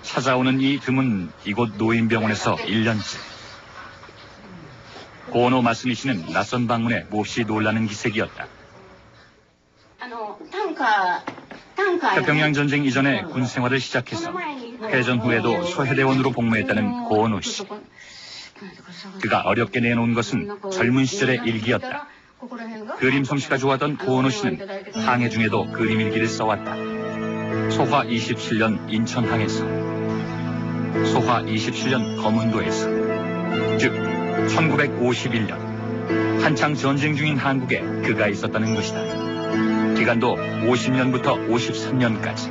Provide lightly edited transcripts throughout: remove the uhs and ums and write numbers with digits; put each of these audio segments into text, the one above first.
찾아오는 이 드문 이곳 노인병원에서 1년째. 고노 마스미 씨는 낯선 방문에 몹시 놀라는 기색이었다. 태평양 전쟁 이전에 군 생활을 시작해서 해전 후에도 소해대원으로 복무했다는 고노 씨. 그가 어렵게 내놓은 것은 젊은 시절의 일기였다. 그림 솜씨가 좋았던 고노 씨는 항해 중에도 그림 일기를 써왔다. 소화 27년 인천항에서, 소화 27년 검은도에서, 즉 1951년 한창 전쟁 중인 한국에 그가 있었다는 것이다. 기간도 50년부터 53년까지.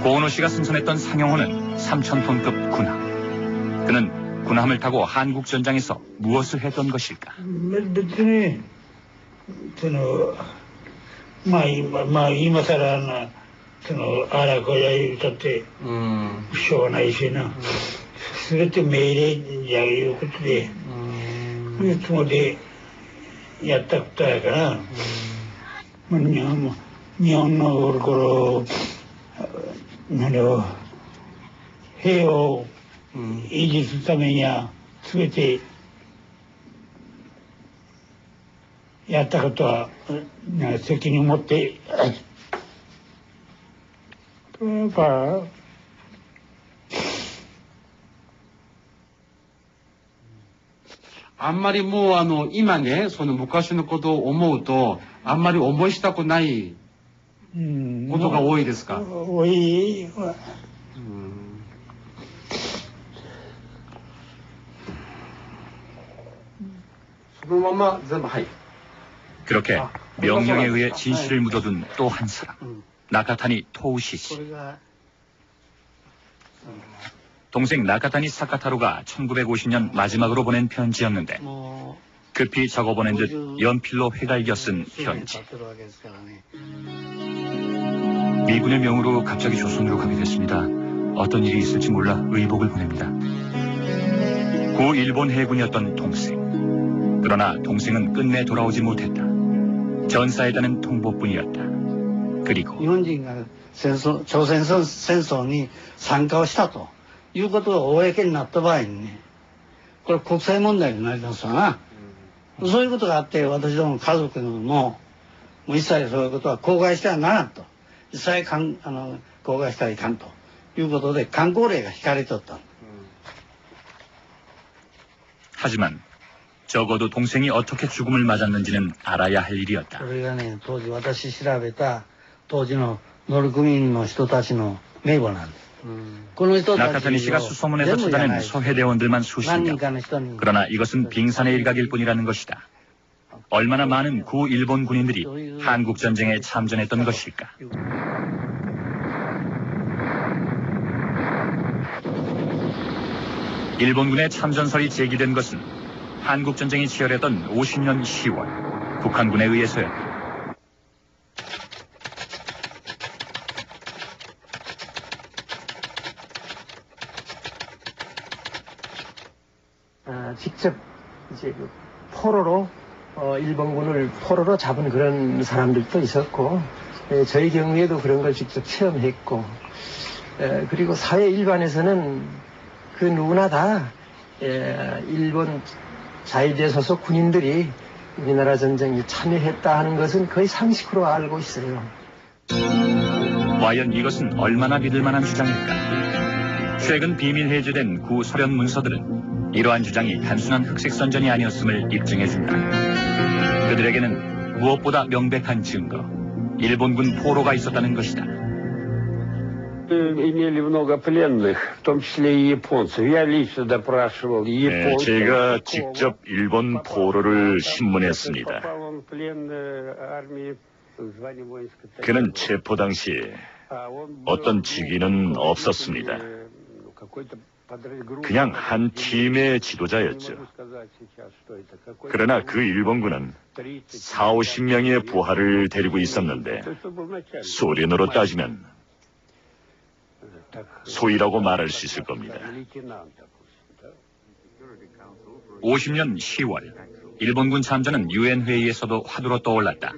고은호 씨가 승선했던 상용호는 3,000톤급 군함. 그는 군함을 타고 한국 전장에서 무엇을 했던 것일까?あんまりもう今ね、その昔のことを思うと、あんまり思いしたくないことが多いですか？多い。そのまま全部、はい。 그렇게 명령에 의해 진실을 묻어둔 또 한 사람, 나카타니 토우시 씨. 동생 나카타니 사카타루가 1950년 마지막으로 보낸 편지였는데 급히 적어보낸 듯 연필로 휘갈겨 쓴 편지. 미군의 명으로 갑자기 조선으로 가게 됐습니다. 어떤 일이 있을지 몰라 의복을 보냅니다. 구 일본 해군이었던 동생. 그러나 동생은 끝내 돌아오지 못했다. 전사했다는 통보뿐이었다. 그리고 日本人が朝鮮戦争に参加をしたということが公になった場合にね、これ国際問題になりますわな。そういうことがあって、私ども家族もう一切そういうことは口外してはならんと、一切口外してはいかんということで慣行令が引かれとった。 하지만 적어도 동생이 어떻게 죽음을 맞았는지는 알아야 할 일이었다. それがね、当時私調べた当時の乗組員の人たちの名簿なんです。 나카타니 씨가 수소문에서 찾아낸 소해대원들만 수십 명. 그러나 이것은 빙산의 일각일 뿐이라는 것이다. 얼마나 많은 구 일본 군인들이 한국 전쟁에 참전했던 것일까? 일본군의 참전설이 제기된 것은 한국 전쟁이 치열했던 50년 10월 북한군에 의해서였다. 직접 이제 포로로 일본군을 포로로 잡은 그런 사람들도 있었고, 저희 경우에도 그런 걸 직접 체험했고, 그리고 사회 일반에서는 그 누구나 다 일본 자위대 소속 군인들이 우리나라 전쟁에 참여했다 하는 것은 거의 상식으로 알고 있어요. 과연 이것은 얼마나 믿을 만한 주장일까? 최근 비밀 해제된 구 소련 문서들은 이러한 주장이 단순한 흑색선전이 아니었음을 입증해준다. 그들에게는 무엇보다 명백한 증거, 일본군 포로가 있었다는 것이다. 네, 제가 직접 일본 포로를 신문했습니다. 그는 체포 당시 어떤 직위는 없었습니다. 그냥 한 팀의 지도자였죠. 그러나 그 일본군은 40~50명의 부하를 데리고 있었는데 소련으로 따지면 소위라고 말할 수 있을 겁니다. 50년 10월 일본군 참전은 유엔 회의에서도 화두로 떠올랐다.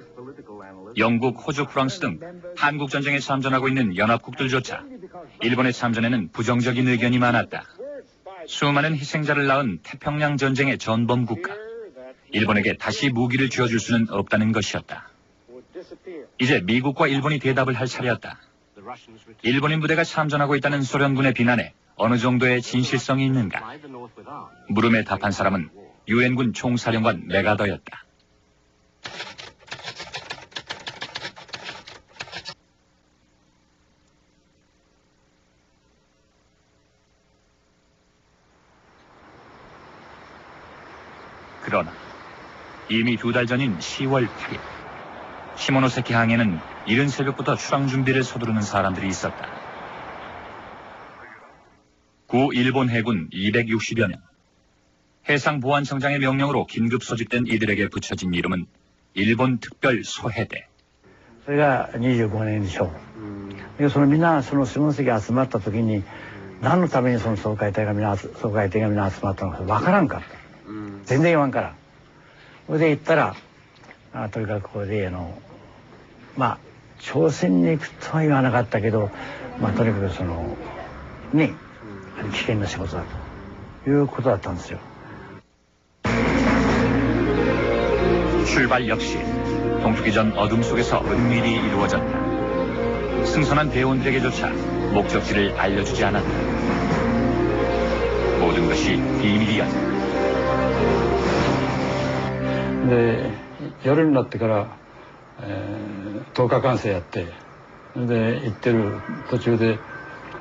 영국, 호주, 프랑스 등 한국 전쟁에 참전하고 있는 연합국들조차 일본의 참전에는 부정적인 의견이 많았다. 수많은 희생자를 낳은 태평양 전쟁의 전범 국가. 일본에게 다시 무기를 쥐어줄 수는 없다는 것이었다. 이제 미국과 일본이 대답을 할 차례였다. 일본인 부대가 참전하고 있다는 소련군의 비난에 어느 정도의 진실성이 있는가? 물음에 답한 사람은 유엔군 총사령관 메가더였다. 그러나 이미 2달 전인 10월 8일 시모노세키 항에는 이른 새벽부터 출항 준비를 서두르는 사람들이 있었다. 구 일본 해군 260여 명. 해상보안청장의 명령으로 긴급 소집된 이들에게 붙여진 이름은 일본 특별 소해대. それが25年でしょう。で、みんな下関集まった時に何のためにその総会艇がみんな集まったのかわからんかった。全然言わんから。それで行ったら、とにかくここで朝鮮に行くとは言わなかったけど、とにかく危険な仕事だということだったんですよ。 출발 역시 동트기 전 어둠 속에서 은밀히 이루어졌다. 승선한 대원들에게조차 목적지를 알려주지 않았다. 모든 것이 비밀이었다. で夜になってから、10日間生やってで行ってる途中で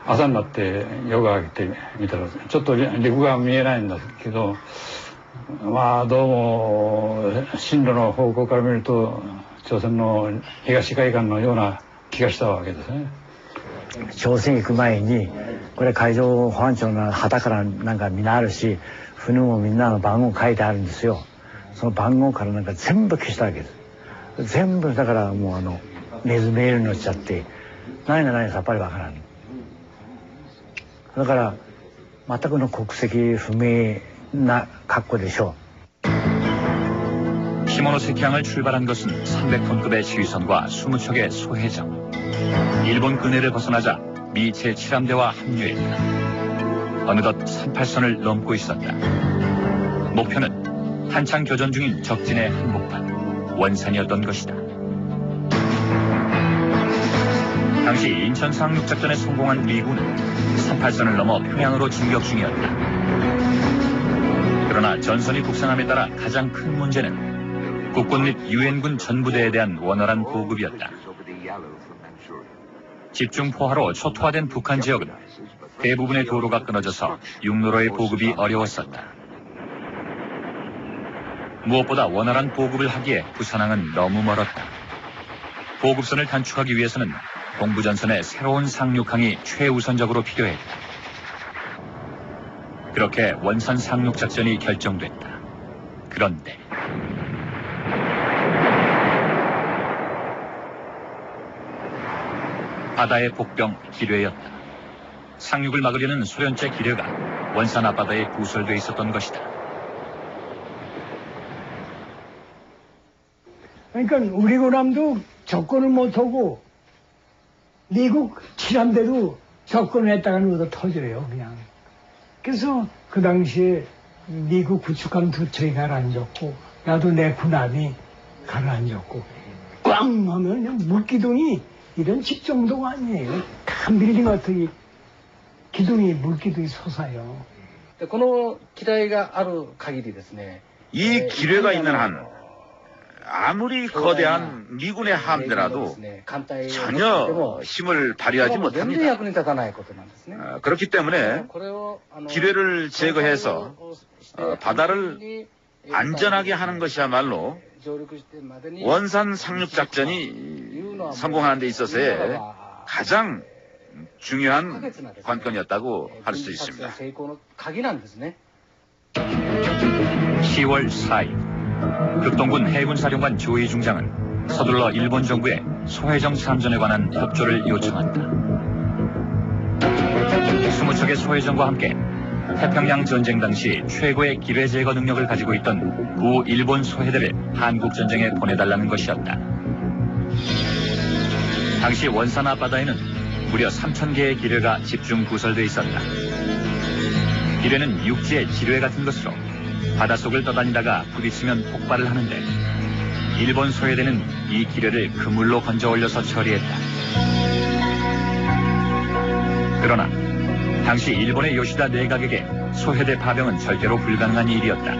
朝になって夜が明けてみたらちょっと陸が見えないんだけどどうも進路の方向から見ると朝鮮の東海岸のような気がしたわけですね。朝鮮行く前にこれ海上保安庁の旗からなんかみんなあるし船もみんなの番号書いてあるんですよ。その番号からなんか全部消したわけです。全部だからもうメールに載っちゃって何が何さっぱりわからん。だから全くの国籍不明な格好でしょう。 시모노세키항을 출발한 것은 300톤급의 지휘선과 20척의 소해정. 일본 근해를 벗어나자 미 제7함대와 합류했다. 어느덧 38선을 넘고 있었다. 목표는 한창 교전 중인 적진의 한복판, 원산이었던 것이다. 당시 인천 상륙작전에 성공한 미군은 38선을 넘어 평양으로 진격 중이었다. 그러나 전선이 북상함에 따라 가장 큰 문제는 국군 및 유엔군 전부대에 대한 원활한 보급이었다. 집중 포화로 초토화된 북한 지역은 대부분의 도로가 끊어져서 육로로의 보급이 어려웠었다. 무엇보다 원활한 보급을 하기에 부산항은 너무 멀었다. 보급선을 단축하기 위해서는 동부전선의 새로운 상륙항이 최우선적으로 필요했다. 그렇게 원산 상륙작전이 결정됐다. 그런데 바다의 복병 기뢰였다. 상륙을 막으려는 소련제 기뢰가 원산 앞바다에 부설돼 있었던 것이다. 그러니까 우리 군함도 접근을 못하고 미국 칠함대도 접근을 했다가는 얻어 터져요 그냥. 그래서 그 당시에 미국 구축함 두 척이 가라앉았고 나도 내 군함이 가라앉았고 꽝 하면 물기둥이 이런 집 정도가 아니에요. 큰 빌딩 같은 기둥이 물기둥이 솟아요. 이 기뢰가 있는 한 아무리 거대한 미군의 함대라도 전혀 힘을 발휘하지 못합니다. 그렇기 때문에 기뢰를 제거해서 바다를 안전하게 하는 것이야말로 원산 상륙작전이 성공하는 데 있어서의 가장 중요한 관건이었다고 할 수 있습니다. 10월 4일 극동군 해군사령관 조이 중장은 서둘러 일본 정부에 소해정 참전에 관한 협조를 요청한다. 20척의 소해정과 함께 태평양 전쟁 당시 최고의 기뢰 제거 능력을 가지고 있던 구 일본 소해대를 한국 전쟁에 보내달라는 것이었다. 당시 원산 앞바다에는 무려 3,000개의 기뢰가 집중 부설돼 있었다. 기뢰는 육지의 지뢰 같은 것으로 바닷속을 떠다니다가 부딪히면 폭발을 하는데 일본 소해대는 이 기뢰를 그물로 건져 올려서 처리했다. 그러나 당시 일본의 요시다 내각에게 소해대 파병은 절대로 불가능한 일이었다.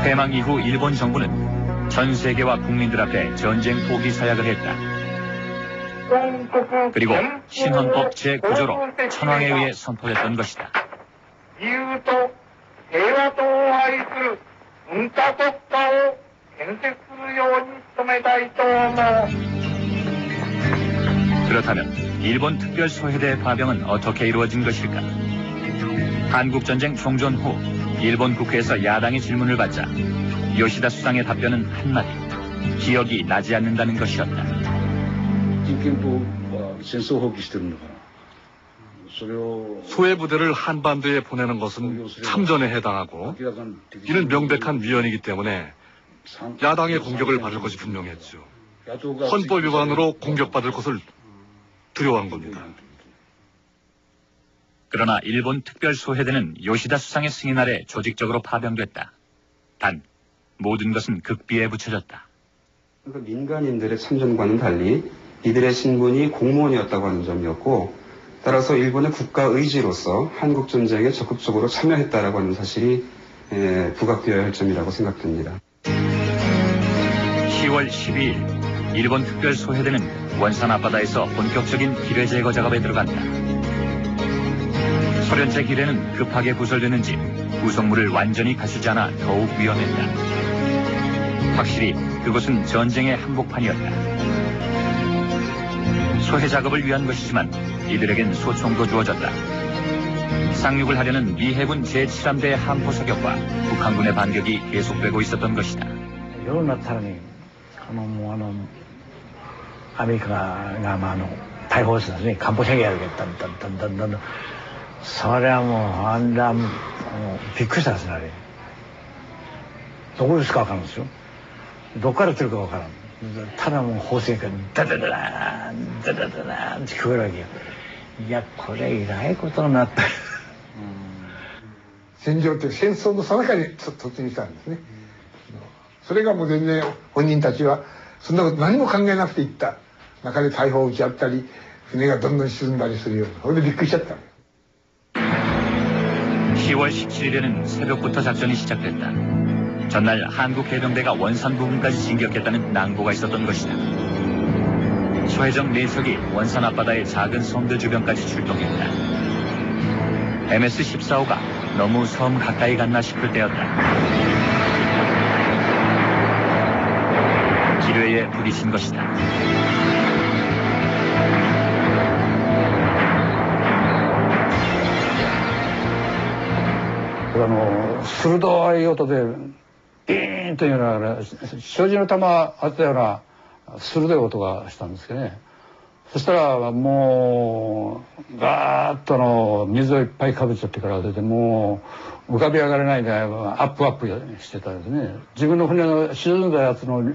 패망 이후 일본 정부는 전 세계와 국민들 앞에 전쟁 포기 사약을 했다. 그리고 신헌법 제9조로 천황에 의해 선포됐던 것이다. 그렇다면 일본 특별 소해대 파병은 어떻게 이루어진 것일까? 한국전쟁 종전 후 일본 국회에서 야당의 질문을 받자 요시다 수상의 답변은 한마디, 기억이 나지 않는다는 것이었다. 소해 부대를 한반도에 보내는 것은 참전에 해당하고 이는 명백한 위헌이기 때문에 야당의 공격을 받을 것이 분명했죠. 헌법 위반으로 공격받을 것을 두려워한 겁니다. 그러나 일본 특별 소해대는 요시다 수상의 승인 아래 조직적으로 파병됐다. 단 모든 것은 극비에 붙여졌다. 민간인들의 참전과는 달리 이들의 신분이 공무원이었다고 하는 점이었고, 따라서 일본의 국가 의지로서 한국 전쟁에 적극적으로 참여했다라고 하는 사실이 부각되어야 할 점이라고 생각됩니다. 10월 12일 일본 특별 소해대는 원산 앞바다에서 본격적인 기뢰 제거 작업에 들어간다. 소련제 기뢰는 급하게 부설되는지 구성물을 완전히 갖추지 않아 더욱 위험했다. 확실히 그곳은 전쟁의 한복판이었다. 소해 작업을 위한 것이지만 이들에겐 소총도 주어졌다. 상륙을 하려는 미 해군 제7함대의 함포 사격과 북한군의 반격이 계속되고 있었던 것이다. 世の中にアメリカが大砲ですね、艦砲射撃やるけど、だんだんそれはもうあんなびっくりしたですね、あれ。どこですか分かるんですよ。どこから来るか分からん。ただもう砲声がダダダダーンダダダダーンって聞こえるわけよ。いやこれえらいことになった。戦場って戦争の最中に突入したんですね。それがもう全然本人たちはそんなこと何も考えなくて行った中で大砲を撃ち合ったり船がどんどん沈んだりするような、それでびっくりしちゃった。 10월 17일에는 새벽부터 작전이 시작됐다. 전날 한국 해병대가 원산 부근까지 진격했다는 낭보가 있었던 것이다. 소해정 4척이 원산 앞바다의 작은 섬들 주변까지 출동했다. MS-14호가 너무 섬 가까이 갔나 싶을 때였다. 기뢰에 부딪힌 것이다.鋭い音でビーンというような障子の弾当てたような鋭い音がしたんですけどね。そしたらもうガーッと水をいっぱいかぶっちゃってから出て、もう浮かび上がれないでアップしてたんですね。自分の船の沈んだやつの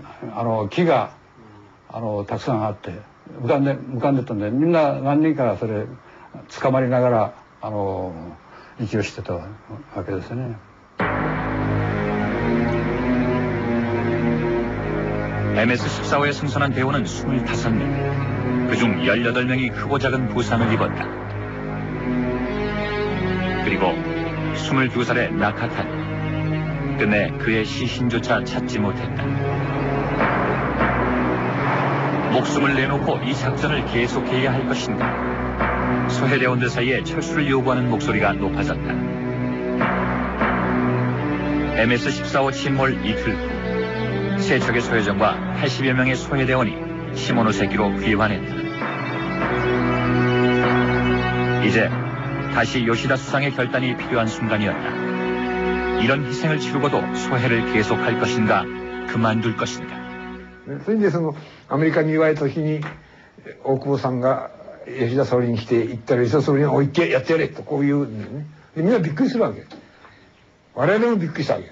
木がたくさんあって浮かんでたんで、みんな何人かそれ捕まりながら息をしてたわけですね。 MS-14호에 승선한 대원은 25명. 그중 18명이 크고 작은 부상을 입었다. 그리고 22살의 나카타는 끝내 그의 시신조차 찾지 못했다. 목숨을 내놓고 이 작전을 계속해야 할 것인가? 소해대원들 사이에 철수를 요구하는 목소리가 높아졌다. MS-14호 침몰 이틀 후 세 척의 소해정과 80여 명의 소해대원이 시모노세키로 귀환했다. 이제 다시 요시다 수상의 결단이 필요한 순간이었다. 이런 희생을 치르고도 소해를 계속할 것인가, 그만둘 것인가. それでアメリカに言われた時に大久保さんが吉田総理に来て言ったら吉田総理が「おいやってやれ」とこう言うんだよね。でみんなびっくりするわけ。我々もびっくりしたわけ。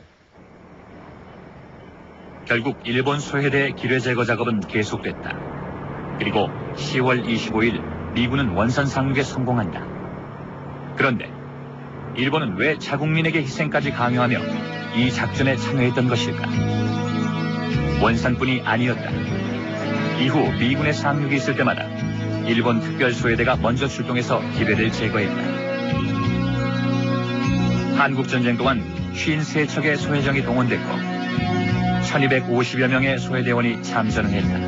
결국 일본 소해대 기뢰 제거 작업은 계속됐다. 그리고 10월 25일 미군은 원산 상륙에 성공한다. 그런데 일본은 왜 자국민에게 희생까지 강요하며 이 작전에 참여했던 것일까? 원산뿐이 아니었다. 이후 미군의 상륙이 있을 때마다 일본 특별소외대가 먼저 출동해서 기배를 제거했다. 한국전쟁 동안 53척의 소해정이 동원됐고 1250여 명의 소해대원이 참전을 했다.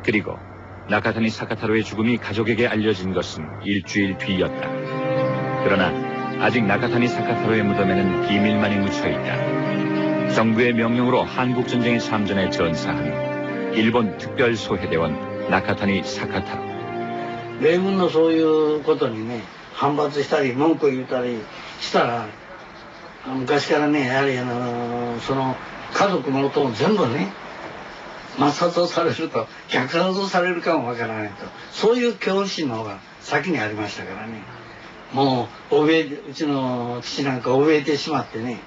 그리고 나카타니 사카타로의 죽음이 가족에게 알려진 것은 일주일 뒤였다. 그러나 아직 나카타니 사카타로의 무덤에는 비밀만이 묻혀있다. 정부의 명령으로 한국전쟁에 참전해 전사한 일본 특별소해대원 나카타니 사카타로. 米軍のそういうことにね、反発したり文句を言ったりしたら、昔からね、やはりその家族のことを全部ね、抹殺されると、虐殺されるかもわからないと、そういう恐怖心の方が先にありましたからね。もううちの父なんか怯えてしまってね、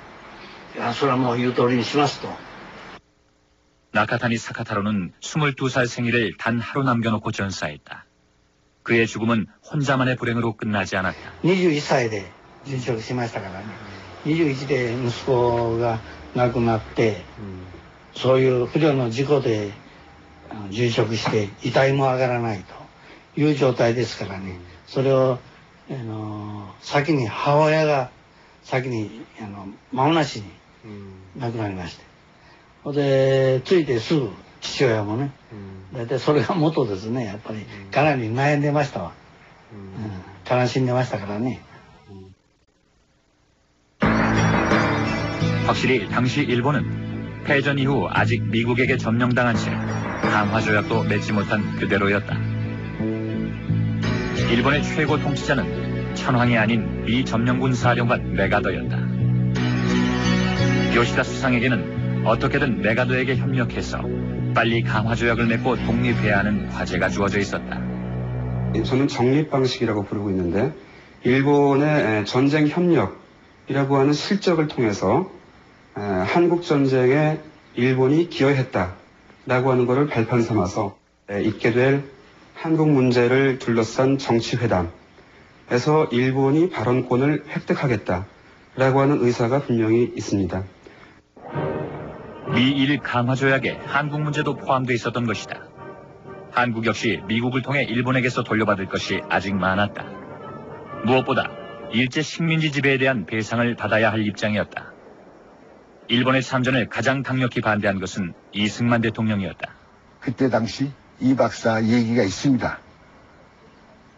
それはもう言う通りにしますと。 나카타니 사카타로는 22살 생일을 단 하루 남겨놓고 전사했다. 그의 죽음은 혼자만의 불행으로 끝나지 않았다. 21歳で殉職しましたからね。21で息子が亡くなって、そういう不慮の事故で殉職して遺体も上がらないという状態ですからね。それを先に母親が先に間もなしに亡くなりまして。でついてすぐ父親もね、大体それが元ですね。やっぱりかなり悩んでましたわ。悲しんでましたからね。 확실히 당시 일본은 패전 이후 아직 미국에게 점령당한 채 강화조약도 맺지 못한 그대로였다. 일본의 최고 통치자는 천황이 아닌 미 점령군 사령관 메가더였다. 요시다 수상에게는 어떻게든 메가더에게 협력해서 빨리 강화조약을 맺고 독립해야 하는 과제가 주어져 있었다. 저는 정립 방식이라고 부르고 있는데 일본의 전쟁 협력이라고 하는 실적을 통해서 한국 전쟁에 일본이 기여했다라고 하는 것을 발판 삼아서 있게 될 한국 문제를 둘러싼 정치회담에서 일본이 발언권을 획득하겠다라고 하는 의사가 분명히 있습니다. 미일 강화조약에 한국 문제도 포함되어 있었던 것이다. 한국 역시 미국을 통해 일본에게서 돌려받을 것이 아직 많았다. 무엇보다 일제 식민지 지배에 대한 배상을 받아야 할 입장이었다. 일본의 참전을 가장 강력히 반대한 것은 이승만 대통령이었다. 그때 당시 이 박사 얘기가 있습니다.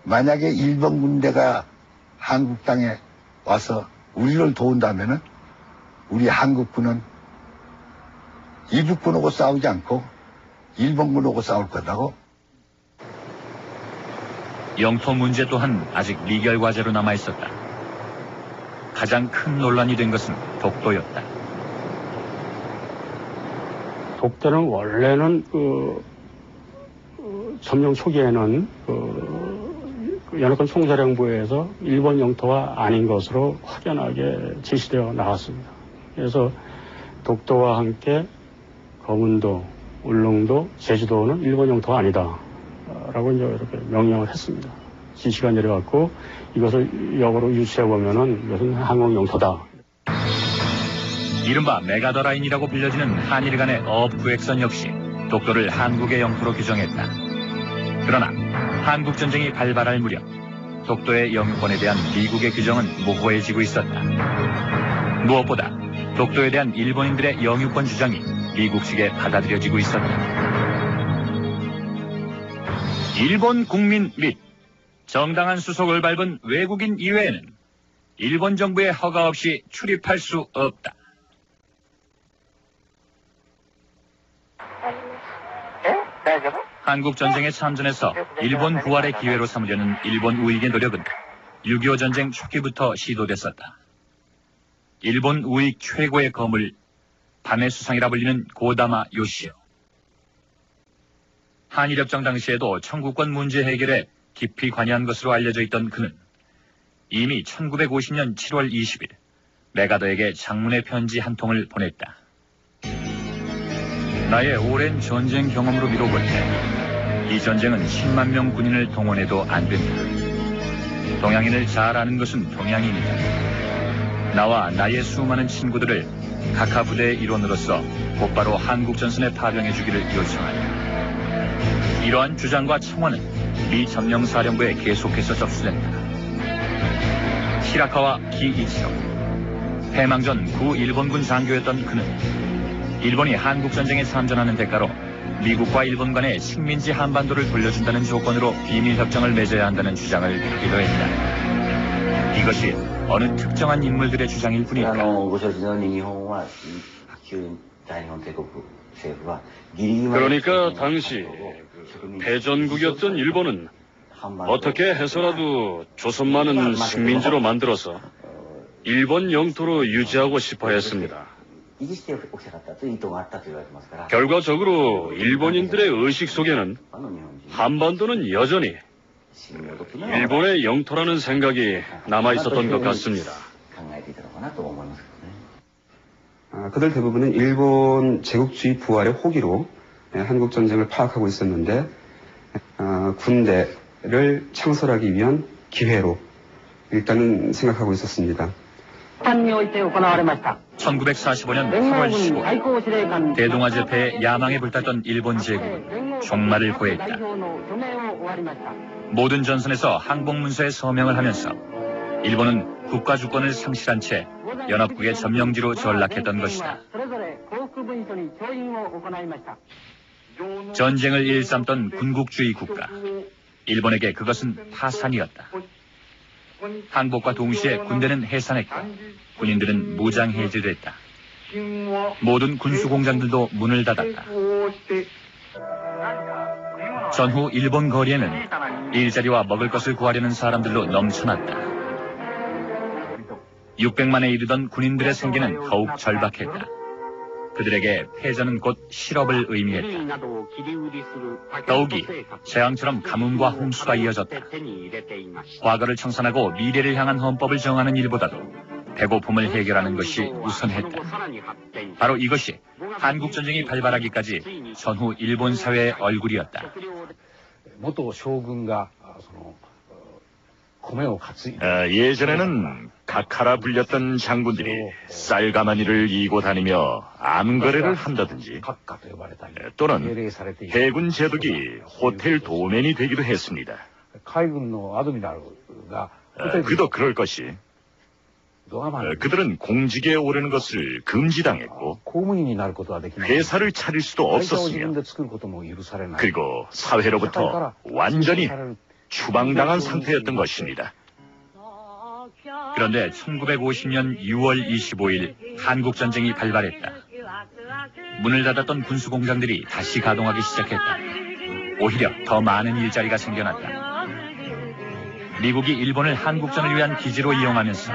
만약에 일본 군대가 한국 땅에 와서 우리를 도운다면은 우리 한국군은 이북군하고 싸우지 않고 일본군하고 싸울 거다고. 영토 문제 또한 아직 미결 과제로 남아 있었다. 가장 큰 논란이 된 것은 독도였다. 독도는 원래는 점령 초기에는 연합군 총사령부에서 일본 영토가 아닌 것으로 확연하게 제시되어 나왔습니다. 그래서 독도와 함께 거문도, 울릉도, 제주도는 일본 영토가 아니다. 라고 이제 이렇게 명령을 했습니다. 지시가 내려왔고 이것을 역으로 유추해보면은 이것은 한국 영토다. 이른바 메가더라인이라고 불려지는 한일 간의 어업구획선 역시 독도를 한국의 영토로 규정했다. 그러나 한국전쟁이 발발할 무렵 독도의 영유권에 대한 미국의 규정은 모호해지고 있었다. 무엇보다 독도에 대한 일본인들의 영유권 주장이 미국 측에 받아들여지고 있었다. 일본 국민 및 정당한 수속을 밟은 외국인 이외에는 일본 정부의 허가 없이 출입할 수 없다. 한국 전쟁에 참전해서 일본 부활의 기회로 삼으려는 일본 우익의 노력은 6.25 전쟁 초기부터 시도됐었다. 일본 우익 최고의 거물, 밤의 수상이라 불리는 고다마 요시오. 한일협정 당시에도 청구권 문제 해결에 깊이 관여한 것으로 알려져 있던 그는 이미 1950년 7월 20일 메가더에게 장문의 편지 한 통을 보냈다. 나의 오랜 전쟁 경험으로 미뤄볼 때 이 전쟁은 10만 명 군인을 동원해도 안 됩니다. 동양인을 잘 아는 것은 동양인이다. 나와 나의 수많은 친구들을 각하 부대의 일원으로서 곧바로 한국전선에 파병해주기를 요청한다. 이러한 주장과 청원은 미 점령사령부에 계속해서 접수된다. 히라카와 기이치로 패망전 구 일본군 장교였던 그는 일본이 한국전쟁에 참전하는 대가로 미국과 일본 간의 식민지 한반도를 돌려준다는 조건으로 비밀협정을 맺어야 한다는 주장을 하기도 했다. 이것이 어느 특정한 인물들의 주장일 뿐일까? 그러니까 당시 패전국이었던 일본은 어떻게 해서라도 조선만은 식민지로 만들어서 일본 영토로 유지하고 싶어 했습니다. 결과적으로 일본인들의 의식 속에는 한반도는 여전히 일본의 영토라는 생각이 남아있었던 것 같습니다. 그들 대부분은 일본 제국주의 부활의 호기로 한국전쟁을 파악하고 있었는데 군대를 창설하기 위한 기회로 일단은 생각하고 있었습니다. 1945년 8월 15일 대동아 제패에 야망에 불탔던 일본 제국은 종말을 고했다. 모든 전선에서 항복문서에 서명을 하면서 일본은 국가 주권을 상실한 채 연합국의 점령지로 전락했던 것이다. 전쟁을 일삼던 군국주의 국가, 일본에게 그것은 타산이었다. 항복과 동시에 군대는 해산했고 군인들은 무장해제됐다. 모든 군수공장들도 문을 닫았다. 전후 일본 거리에는 일자리와 먹을 것을 구하려는 사람들로 넘쳐났다. 600만에 이르던 군인들의 생계는 더욱 절박했다. 그들에게 패전은 곧 실업을 의미했다. 더욱이 재앙처럼 가뭄과 홍수가 이어졌다. 과거를 청산하고 미래를 향한 헌법을 정하는 일보다도 배고픔을 해결하는 것이 우선했다. 바로 이것이 한국전쟁이 발발하기까지 전후 일본 사회의 얼굴이었다. 예전에는 각하라 불렸던 장군들이 쌀 가마니를 이고 다니며 암거래를 한다든지 또는 해군 제독이 호텔 도맨이 되기도 했습니다. 그도 그럴 것이 그들은 공직에 오르는 것을 금지당했고 회사를 차릴 수도 없었으며 그리고 사회로부터 완전히 추방당한 상태였던 것입니다. 그런데 1950년 6월 25일 한국전쟁이 발발했다. 문을 닫았던 군수공장들이 다시 가동하기 시작했다. 오히려 더 많은 일자리가 생겨났다. 미국이 일본을 한국전을 위한 기지로 이용하면서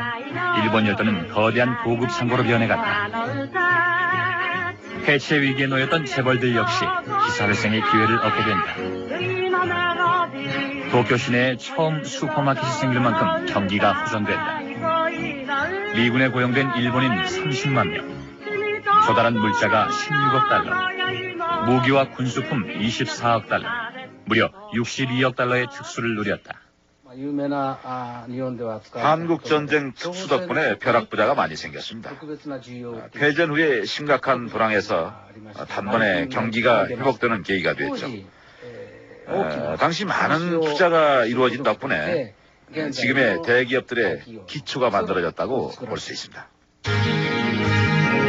일본 열도는 거대한 보급창고로 변해갔다. 해체 위기에 놓였던 재벌들 역시 기사회생의 기회를 얻게 된다. 도쿄 시내에 처음 슈퍼마켓이 생길 만큼 경기가 호전된다. 미군에 고용된 일본인 30만 명, 조달한 물자가 16억 달러, 무기와 군수품 24억 달러, 무려 62억 달러의 특수를 누렸다. 한국전쟁 특수 덕분에 벼락부자가 많이 생겼습니다. 패전 후에 심각한 불황에서 단번에 경기가 회복되는 계기가 됐죠. 당시 많은 투자가 이루어진 덕분에 지금의 대기업들의 기초가 만들어졌다고 볼 수 있습니다.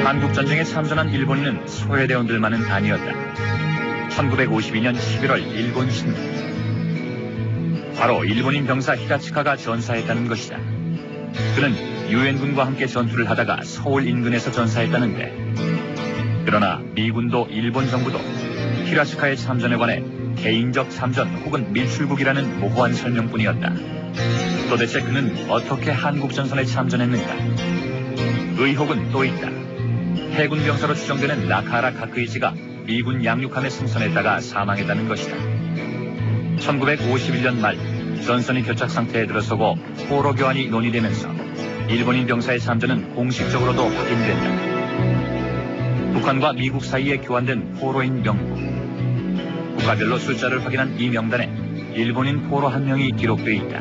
한국전쟁에 참전한 일본인은 소외대원들만은 아니었다. 1952년 11월 일본 신문. 바로 일본인 병사 히라츠카가 전사했다는 것이다. 그는 유엔군과 함께 전투를 하다가 서울 인근에서 전사했다는데, 그러나 미군도 일본 정부도 히라츠카의 참전에 관해 개인적 참전 혹은 밀출국이라는 모호한 설명뿐이었다. 도대체 그는 어떻게 한국전선에 참전했는가? 의혹은 또 있다. 해군 병사로 추정되는 나카하라 가크이치가 미군 양육함에 승선했다가 사망했다는 것이다. 1951년 말 전선이 교착 상태에 들어서고 포로 교환이 논의되면서 일본인 병사의 참전은 공식적으로도 확인된다. 북한과 미국 사이에 교환된 포로인 명부. 국가별로 숫자를 확인한 이 명단에 일본인 포로 한 명이 기록돼 있다.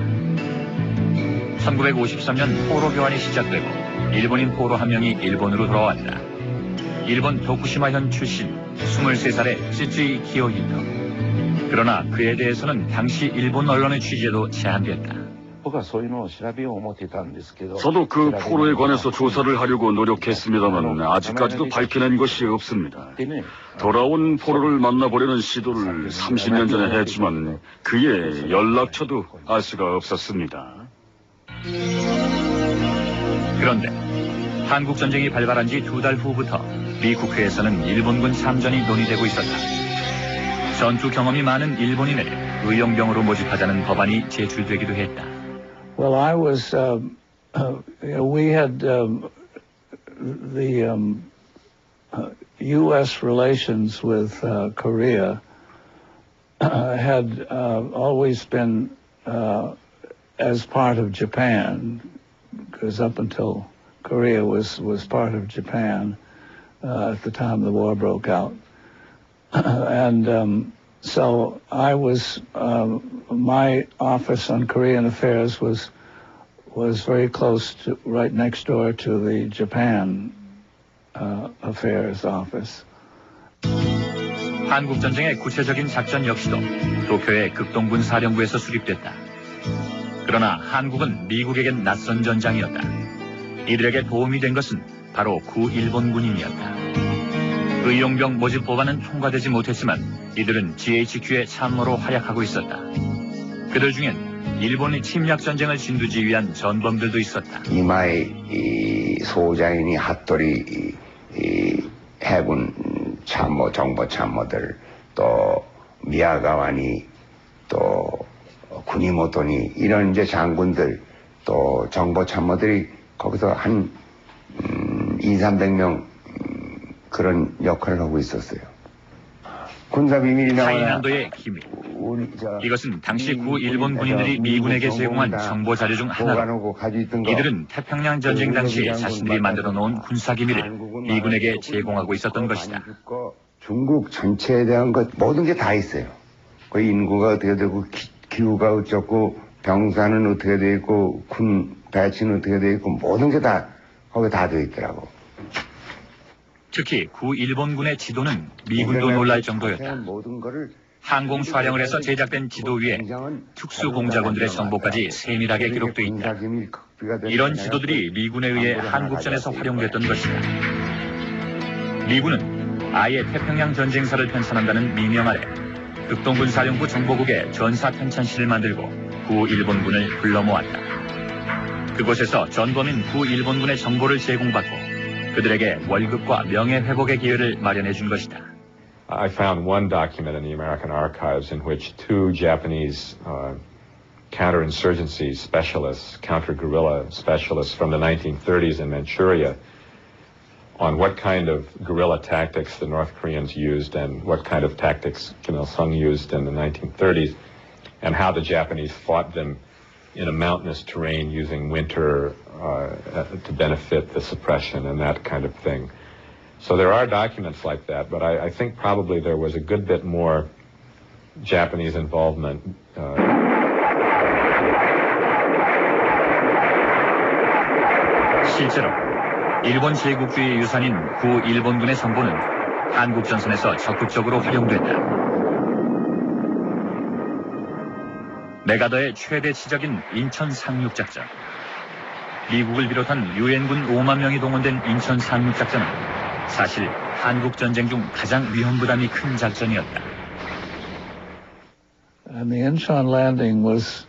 1953년 포로 교환이 시작되고 일본인 포로 한 명이 일본으로 돌아왔다. 일본 도쿠시마현 출신 23살의 쯔쯔이 기요히토. 그러나 그에 대해서는 당시 일본 언론의 취재도 제한됐다. 저도 그 포로에 관해서 조사를 하려고 노력했습니다만 아직까지도 밝혀낸 것이 없습니다. 돌아온 포로를 만나보려는 시도를 30년 전에 했지만 그의 연락처도 알 수가 없었습니다. 그런데 한국전쟁이 발발한 지 2달 후부터 미 국회에서는 일본군 참전이 논의되고 있었다. 전투 경험이 많은 일본인을 의용병으로 모집하자는 법안이 제출되기도 했다. Well, I was, we had the U.S. relations with Korea had always been as part of Japan, because up until Korea was part of Japan at the time the war broke out. And so I was, my office on Korean affairs was very close to, right next door to the Japan affairs office. 한국 전쟁의 구체적인 작전 역시도 도쿄의 극동군 사령부에서 수립됐다. 그러나 한국은 미국에겐 낯선 전장이었다. 이들에게 도움이 된 것은 바로 구일본군인이었다. 의용병 모집 법안은 통과되지 못했지만 이들은 GHQ의 참모로 활약하고 있었다. 그들 중엔 일본의 침략 전쟁을 진두지휘한 전범들도 있었다. 이마이 소장인이 핫도리 해군 참모, 정보 참모들, 또 미야가와니, 또 구니모토니 이런 이제 장군들, 또 정보 참모들이 거기서 한 200~300명 그런 역할을 하고 있었어요. 군사 비밀이 나와. 하이난도의 기밀. 이것은 당시 구일본 군인들이 미군에게 제공한 정보 자료 중 하나로 이들은 태평양 전쟁 당시 자신들이 만들어 놓은 군사 기밀을 미군에게 제공하고 있었던 것이다. 중국 전체에 대한 것 모든 게 다 있어요. 그 인구가 어떻게 되고 기후가 어쩌고 병사는 어떻게 돼 있고 군 배치는 어떻게 돼 있고 모든 게 다 거기 다 돼 있더라고. 특히 구일본군의 지도는 미군도 놀랄 정도였다. 항공 촬영을 해서 제작된 지도 위에 특수공작원들의 정보까지 세밀하게 기록돼 있다. 이런 지도들이 미군에 의해 한국전에서 활용됐던 것이다. 미군은 아예 태평양 전쟁사를 편찬한다는 미명 아래 극동군 사령부 정보국에 전사 편찬실을 만들고 구일본군을 불러 모았다. 그곳에서 전범인 구일본군의 정보를 제공받고 그들에게 월급과 명예회복의 기회를 마련해 준 것이다. I found one document in the American archives in which two Japanese counterinsurgency specialists, counter-guerrilla specialists from the 1930s in Manchuria, on what kind of guerrilla tactics the North Koreans used and what kind of tactics Kim Il-sung used in the 1930s, and how the Japanese fought them in a mountainous terrain using winter to benefit the suppression and that kind of thing. So there are documents like that, but I think probably there was a good bit more Japanese involvement. 실제로 일본 제국주의 유산인 구일본군의 정보는 한국 전선에서 적극적으로 활용됐다. 메가더의 최대 지적인 인천 상륙작전. 미국을 비롯한 유엔군 5만 명이 동원된 인천 상륙작전은 사실 한국 전쟁 중 가장 위험 부담이 큰 작전이었다. And the Incheon landing was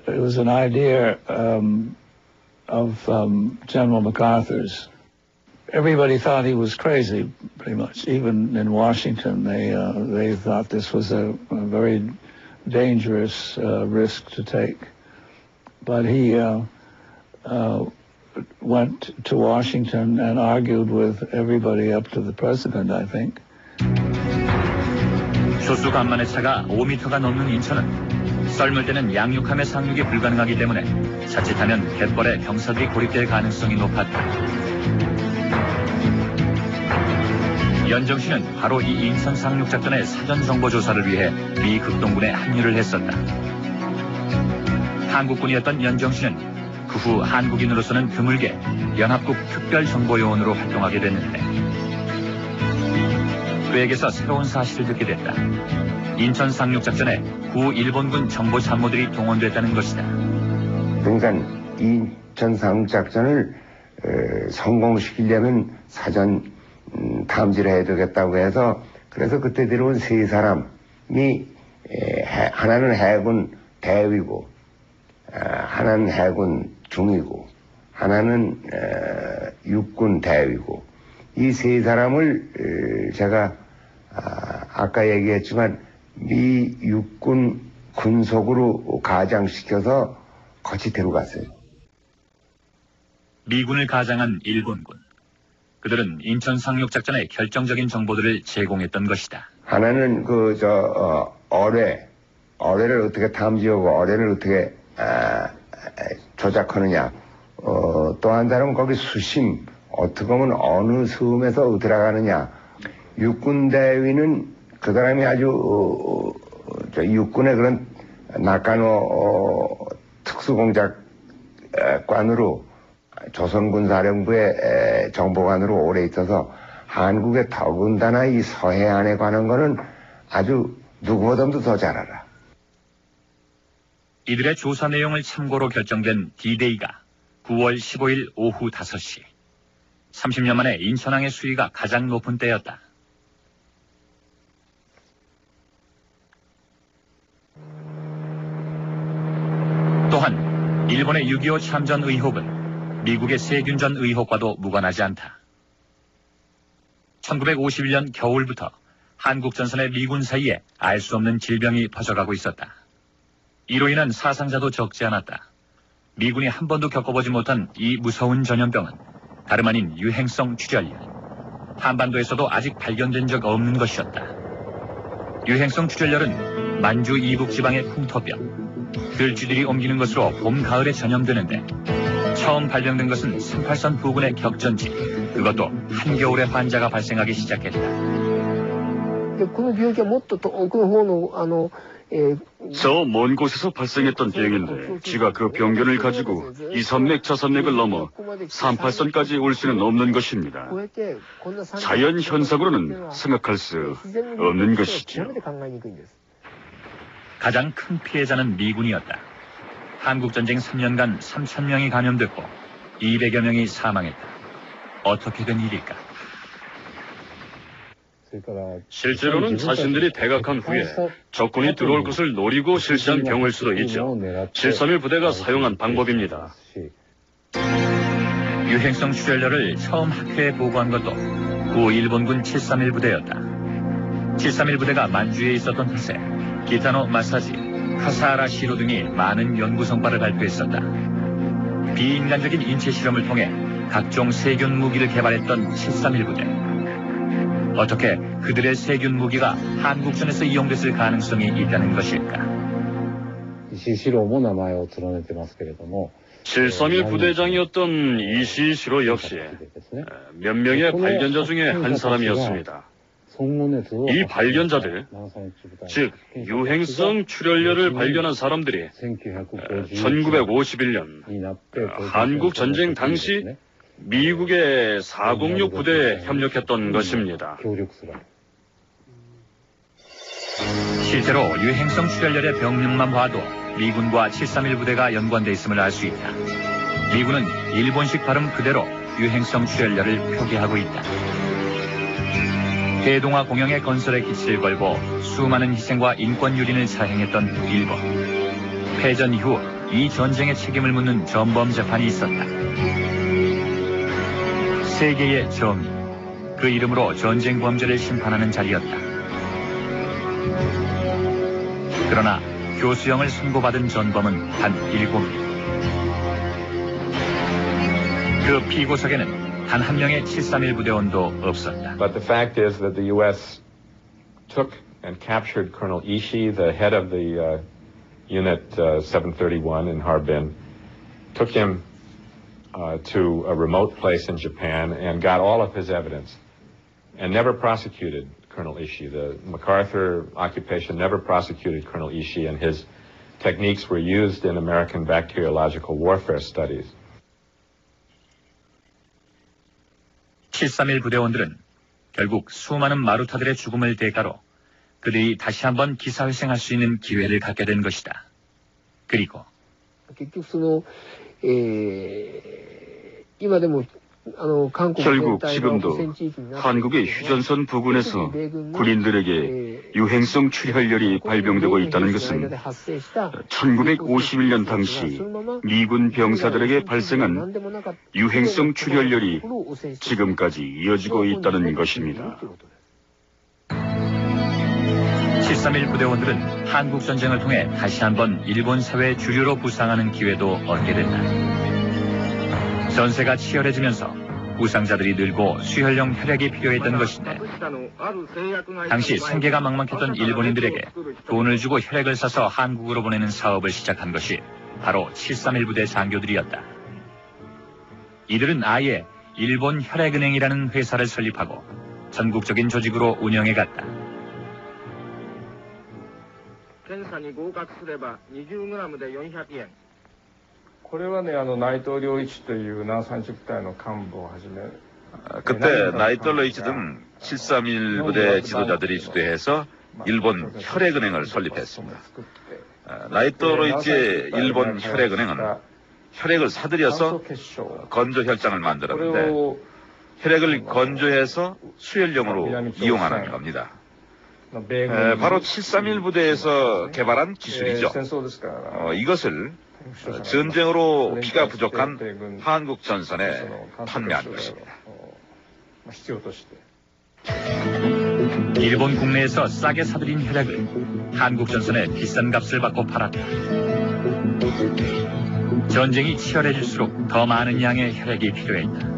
it was an idea of General MacArthur's. Everybody thought he was crazy, pretty much. Even in Washington, they thought this was a very dangerous risk to take. But he went to Washington and argued with everybody up to the president, I think. 조수 간만의 차가 5m가 넘는 인천은 썰물 때는 양육함의 상륙이 불가능하기 때문에 자칫하면 갯벌에 병사들이 고립될 가능성이 높았다. 연정씨는 바로 이 인천 상륙작전의 사전 정보 조사를 위해 미 극동군에 합류를 했었다. 한국군이었던 연정씨는 그 후 한국인으로서는 드물게 연합국 특별정보요원으로 활동하게 됐는데 그에게서 새로운 사실을 듣게 됐다. 인천 상륙작전에 구 일본군 정보참모들이 동원됐다는 것이다. 그러니까 인천 상륙작전을 성공시키려면 사전 탐지를 해야 되겠다고 해서 그래서 그때 들어온 세 사람이 하나는 해군 대위고 하나는 해군 중위고 하나는 육군 대위고 이 세 사람을 제가 아까 얘기했지만 미 육군 군속으로 가장시켜서 같이 데려갔어요. 미군을 가장한 일본군. 그들은 인천 상륙작전의 결정적인 정보들을 제공했던 것이다. 하나는 어뢰를 어떻게 탐지하고 어뢰를 어떻게 조작하느냐. 또 한 사람은 거기 수심, 어떻게 보면 어느 섬에서 들어가느냐. 육군 대위는 그 사람이 아주 육군의 그런 낙관호 특수공작관으로 조선군사령부의 정보관으로 오래 있어서 한국의 더군다나 이 서해안에 관한 거는 아주 누구보다도 더 잘 알아. 이들의 조사 내용을 참고로 결정된 D-Day가 9월 15일 오후 5시. 30년 만에 인천항의 수위가 가장 높은 때였다. 또한 일본의 6.25 참전 의혹은 미국의 세균전 의혹과도 무관하지 않다. 1951년 겨울부터 한국 전선의 미군 사이에 알 수 없는 질병이 퍼져가고 있었다. 이로 인한 사상자도 적지 않았다. 미군이 한 번도 겪어보지 못한 이 무서운 전염병은 다름 아닌 유행성 출혈. 한반도에서도 아직 발견된 적 없는 것이었다. 유행성 출혈은 만주 이북 지방의 풍토병, 들쥐들이 옮기는 것으로 봄, 가을에 전염되는데 처음 발병된 것은 38선 부근의 격전지, 그것도 한겨울에 환자가 발생하기 시작했다. 저 먼 곳에서 발생했던 병인데 지가 그 병균을 가지고 이선맥 저선맥을 넘어 38선까지 올 수는 없는 것입니다. 자연 현상으로는 생각할 수 없는 것이죠. 가장 큰 피해자는 미군이었다. 한국전쟁 3년간 3,000명이 감염됐고 200여 명이 사망했다. 어떻게 된 일일까? 실제로는 자신들이 대각한 후에 적군이 들어올 것을 노리고 실시한 병일 수도 있죠. 731 부대가 사용한 방법입니다. 유행성 출혈열을 처음 학회에 보고한 것도 구 일본군 731 부대였다. 731 부대가 만주에 있었던 탓에 기타노 마사지, 카사하라 시로 등이 많은 연구 성과를 발표했었다. 비인간적인 인체 실험을 통해 각종 세균 무기를 개발했던 731 부대. 어떻게 그들의 세균 무기가 한국전에서 이용됐을 가능성이 있다는 것일까? 731 부대장이었던 이시시로 역시 몇 명의 발견자 중에 한 사람이었습니다. 이 발견자들, 즉 유행성 출혈열을 발견한 사람들이 1951년 한국 전쟁 당시 미국의 406 부대에 협력했던 것입니다. 실제로 유행성 출혈열의 병명만 봐도 미군과 731 부대가 연관돼 있음을 알 수 있다. 미군은 일본식 발음 그대로 유행성 출혈열을 표기하고 있다. 대동아 공영의 건설에 기치를 걸고 수많은 희생과 인권 유린을 자행했던 일본. 패전 이후 이 전쟁의 책임을 묻는 전범 재판이 있었다. 세계의 정의, 그 이름으로 전쟁 범죄를 심판하는 자리였다. 그러나 교수형을 선고받은 전범은 단 7명. 그 피고석에는 단 한 명의 731 부대원도 없었다. But the fact is that the U.S. took and captured Colonel Ishii, the head of the Unit 731 in Harbin, took him to a remote place in Japan and got all of his evidence. and never prosecuted Colonel Ishii. The MacArthur occupation never prosecuted Colonel Ishii, and his techniques were used in American bacteriological warfare studies. 731 부대원들은 결국 수많은 마루타들의 죽음을 대가로 그들이 다시 한번 기사회생할 수 있는 기회를 갖게 된 것이다. 그리고 결국 지금도 한국의 휴전선 부근에서 군인들에게 유행성 출혈열이 발병되고 있다는 것은 1951년 당시 미군 병사들에게 발생한 유행성 출혈열이 지금까지 이어지고 있다는 것입니다. 731 부대원들은 한국전쟁을 통해 다시 한번 일본 사회 주류로 부상하는 기회도 얻게 된다. 전세가 치열해지면서 부상자들이 늘고 수혈용 혈액이 필요했던 것인데 당시 생계가 막막했던 일본인들에게 돈을 주고 혈액을 사서 한국으로 보내는 사업을 시작한 것이 바로 731 부대 장교들이었다. 이들은 아예 일본 혈액은행이라는 회사를 설립하고 전국적인 조직으로 운영해갔다. 検査に合格すれば 20g で400円。これはね、内藤良一という南三塾隊の幹部をはじめ 그때 나이토 로이치 등 731 부대 지도자들이 주도해서 일본 혈액은행을 설립했습니다. 나이토 로이치의 일본 혈액은행은 혈액을 사들여서 건조 혈장을 만들었는데 혈액을 건조해서 수혈용으로 이용하는 겁니다. 바로 731 부대에서 개발한 기술이죠. 이것을 전쟁으로 피가 부족한 한국 전선에 판매한 것입니다. 일본 국내에서 싸게 사들인 혈액을 한국 전선에 비싼 값을 받고 팔았다. 전쟁이 치열해질수록 더 많은 양의 혈액이 필요했다.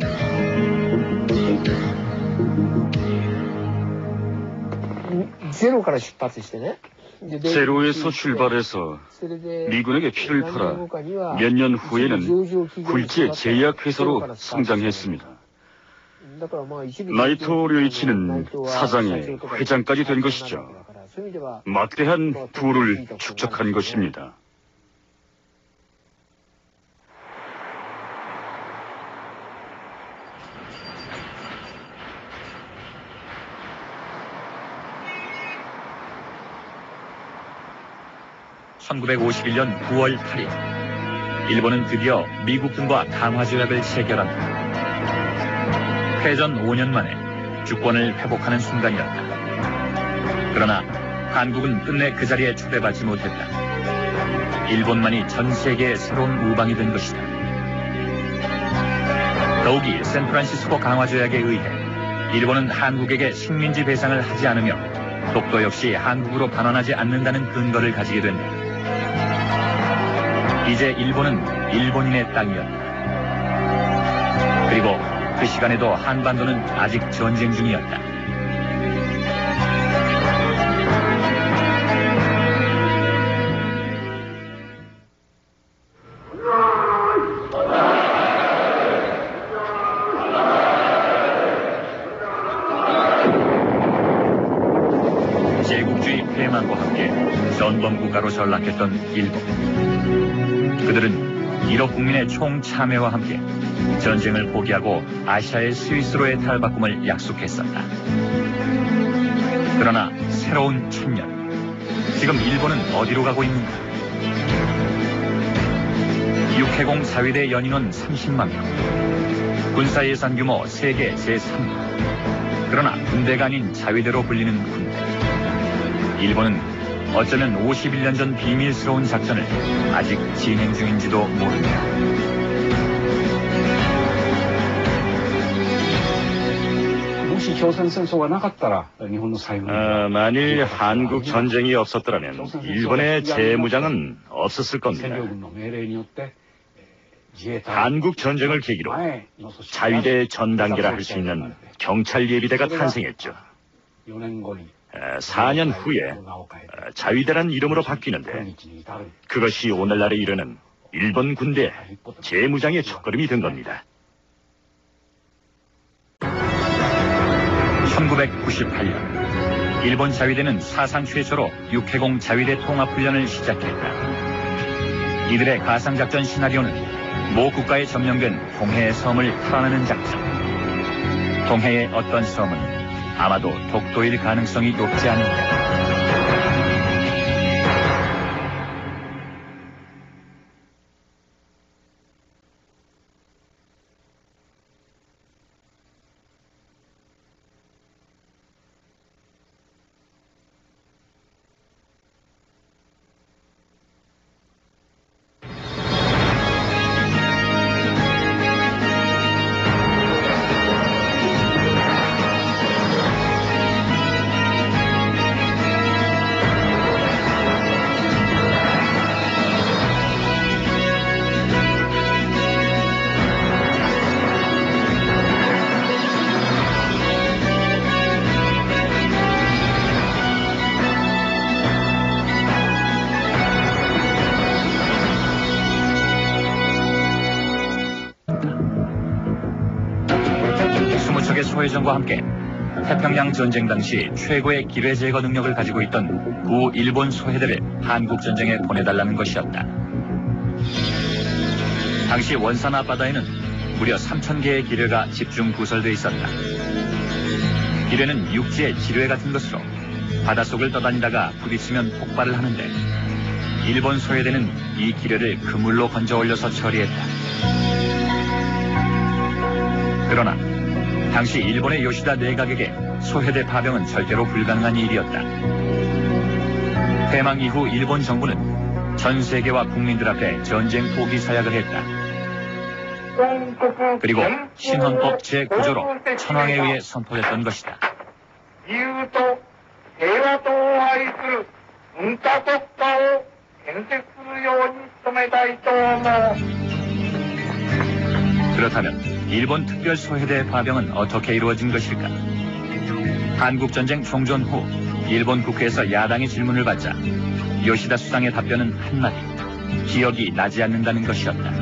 제로에서 출발해서 미군에게 피를 팔아 몇 년 후에는 굴지의 제약회사로 성장했습니다. 나이토 료이치는 사장의 회장까지 된 것이죠. 막대한 부를 축적한 것입니다. (1951년 9월 8일) 일본은 드디어 미국 등과 강화조약을 체결한다. 패전 5년 만에 주권을 회복하는 순간이었다. 그러나 한국은 끝내 그 자리에 초대받지 못했다. 일본만이 전 세계의 새로운 우방이 된 것이다. 더욱이 샌프란시스코 강화조약에 의해 일본은 한국에게 식민지 배상을 하지 않으며 독도 역시 한국으로 반환하지 않는다는 근거를 가지게 된다. 이제 일본은 일본인의 땅이었다. 그리고 그 시간에도 한반도는 아직 전쟁 중이었다. 제국주의 폐망과 함께 전범국가로 전락했던 일본. 그들은 일억 국민의 총참여와 함께 전쟁을 포기하고 아시아의 스위스로의 탈바꿈을 약속했었다. 그러나 새로운 천년, 지금 일본은 어디로 가고 있는가? 육해공 자위대 연인원 30만 명, 군사예산 규모 세계 제3위. 그러나 군대가 아닌 자위대로 불리는 군대. 일본은 어쩌면 51년 전 비밀스러운 작전을 아직 진행 중인지도 모른다. 만일 한국 전쟁이 없었더라면 일본의 재무장은 없었을 겁니다. 한국 전쟁을 계기로 자위대 전 단계라 할 수 있는 경찰 예비대가 탄생했죠. 4년 후에 자위대란 이름으로 바뀌는데 그것이 오늘날에 이르는 일본 군대 재무장의 첫걸음이 된 겁니다. 1998년 일본 자위대는 사상 최초로 육해공 자위대 통합훈련을 시작했다. 이들의 가상작전 시나리오는 모 국가에 점령된 동해의 섬을 탐하는 작전. 동해의 어떤 섬은 아마도 독도일 가능성이 높지 않은가. 소해전과 함께 태평양 전쟁 당시 최고의 기뢰 제거 능력을 가지고 있던 구 일본 소해대를 한국 전쟁에 보내달라는 것이었다. 당시 원산 앞바다에는 무려 3,000개의 기뢰가 집중 구설돼 있었다. 기뢰는 육지의 지뢰 같은 것으로 바닷속을 떠다니다가 부딪히면 폭발을 하는데 일본 소해대는 이 기뢰를 그물로 건져 올려서 처리했다. 그러나 당시 일본의 요시다 내각에게 소해대 파병은 절대로 불가능한 일이었다. 패망 이후 일본 정부는 전 세계와 국민들 앞에 전쟁 포기 사약을 했다. 그리고 신헌법 제9조로 천황에 의해 선포됐던 것이다. 그렇다면 일본 특별 소해대 파병은 어떻게 이루어진 것일까? 한국전쟁 종전 후 일본 국회에서 야당의 질문을 받자 요시다 수상의 답변은 한마디, 기억이 나지 않는다는 것이었다.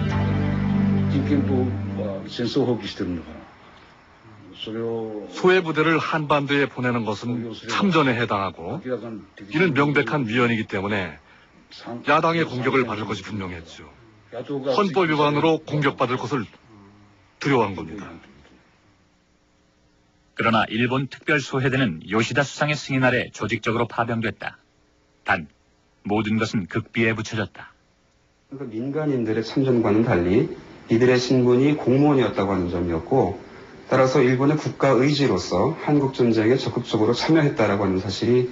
소해 부대를 한반도에 보내는 것은 참전에 해당하고 이는 명백한 위헌이기 때문에 야당의 공격을 받을 것이 분명했죠. 헌법 위반으로 공격받을 것을 두려워한 겁니다. 그러나 일본 특별 소해대는 요시다 수상의 승인 아래 조직적으로 파병됐다. 단 모든 것은 극비에 붙여졌다. 민간인들의 참전과는 달리 이들의 신분이 공무원이었다고 하는 점이었고, 따라서 일본의 국가 의지로서 한국 전쟁에 적극적으로 참여했다라고 하는 사실이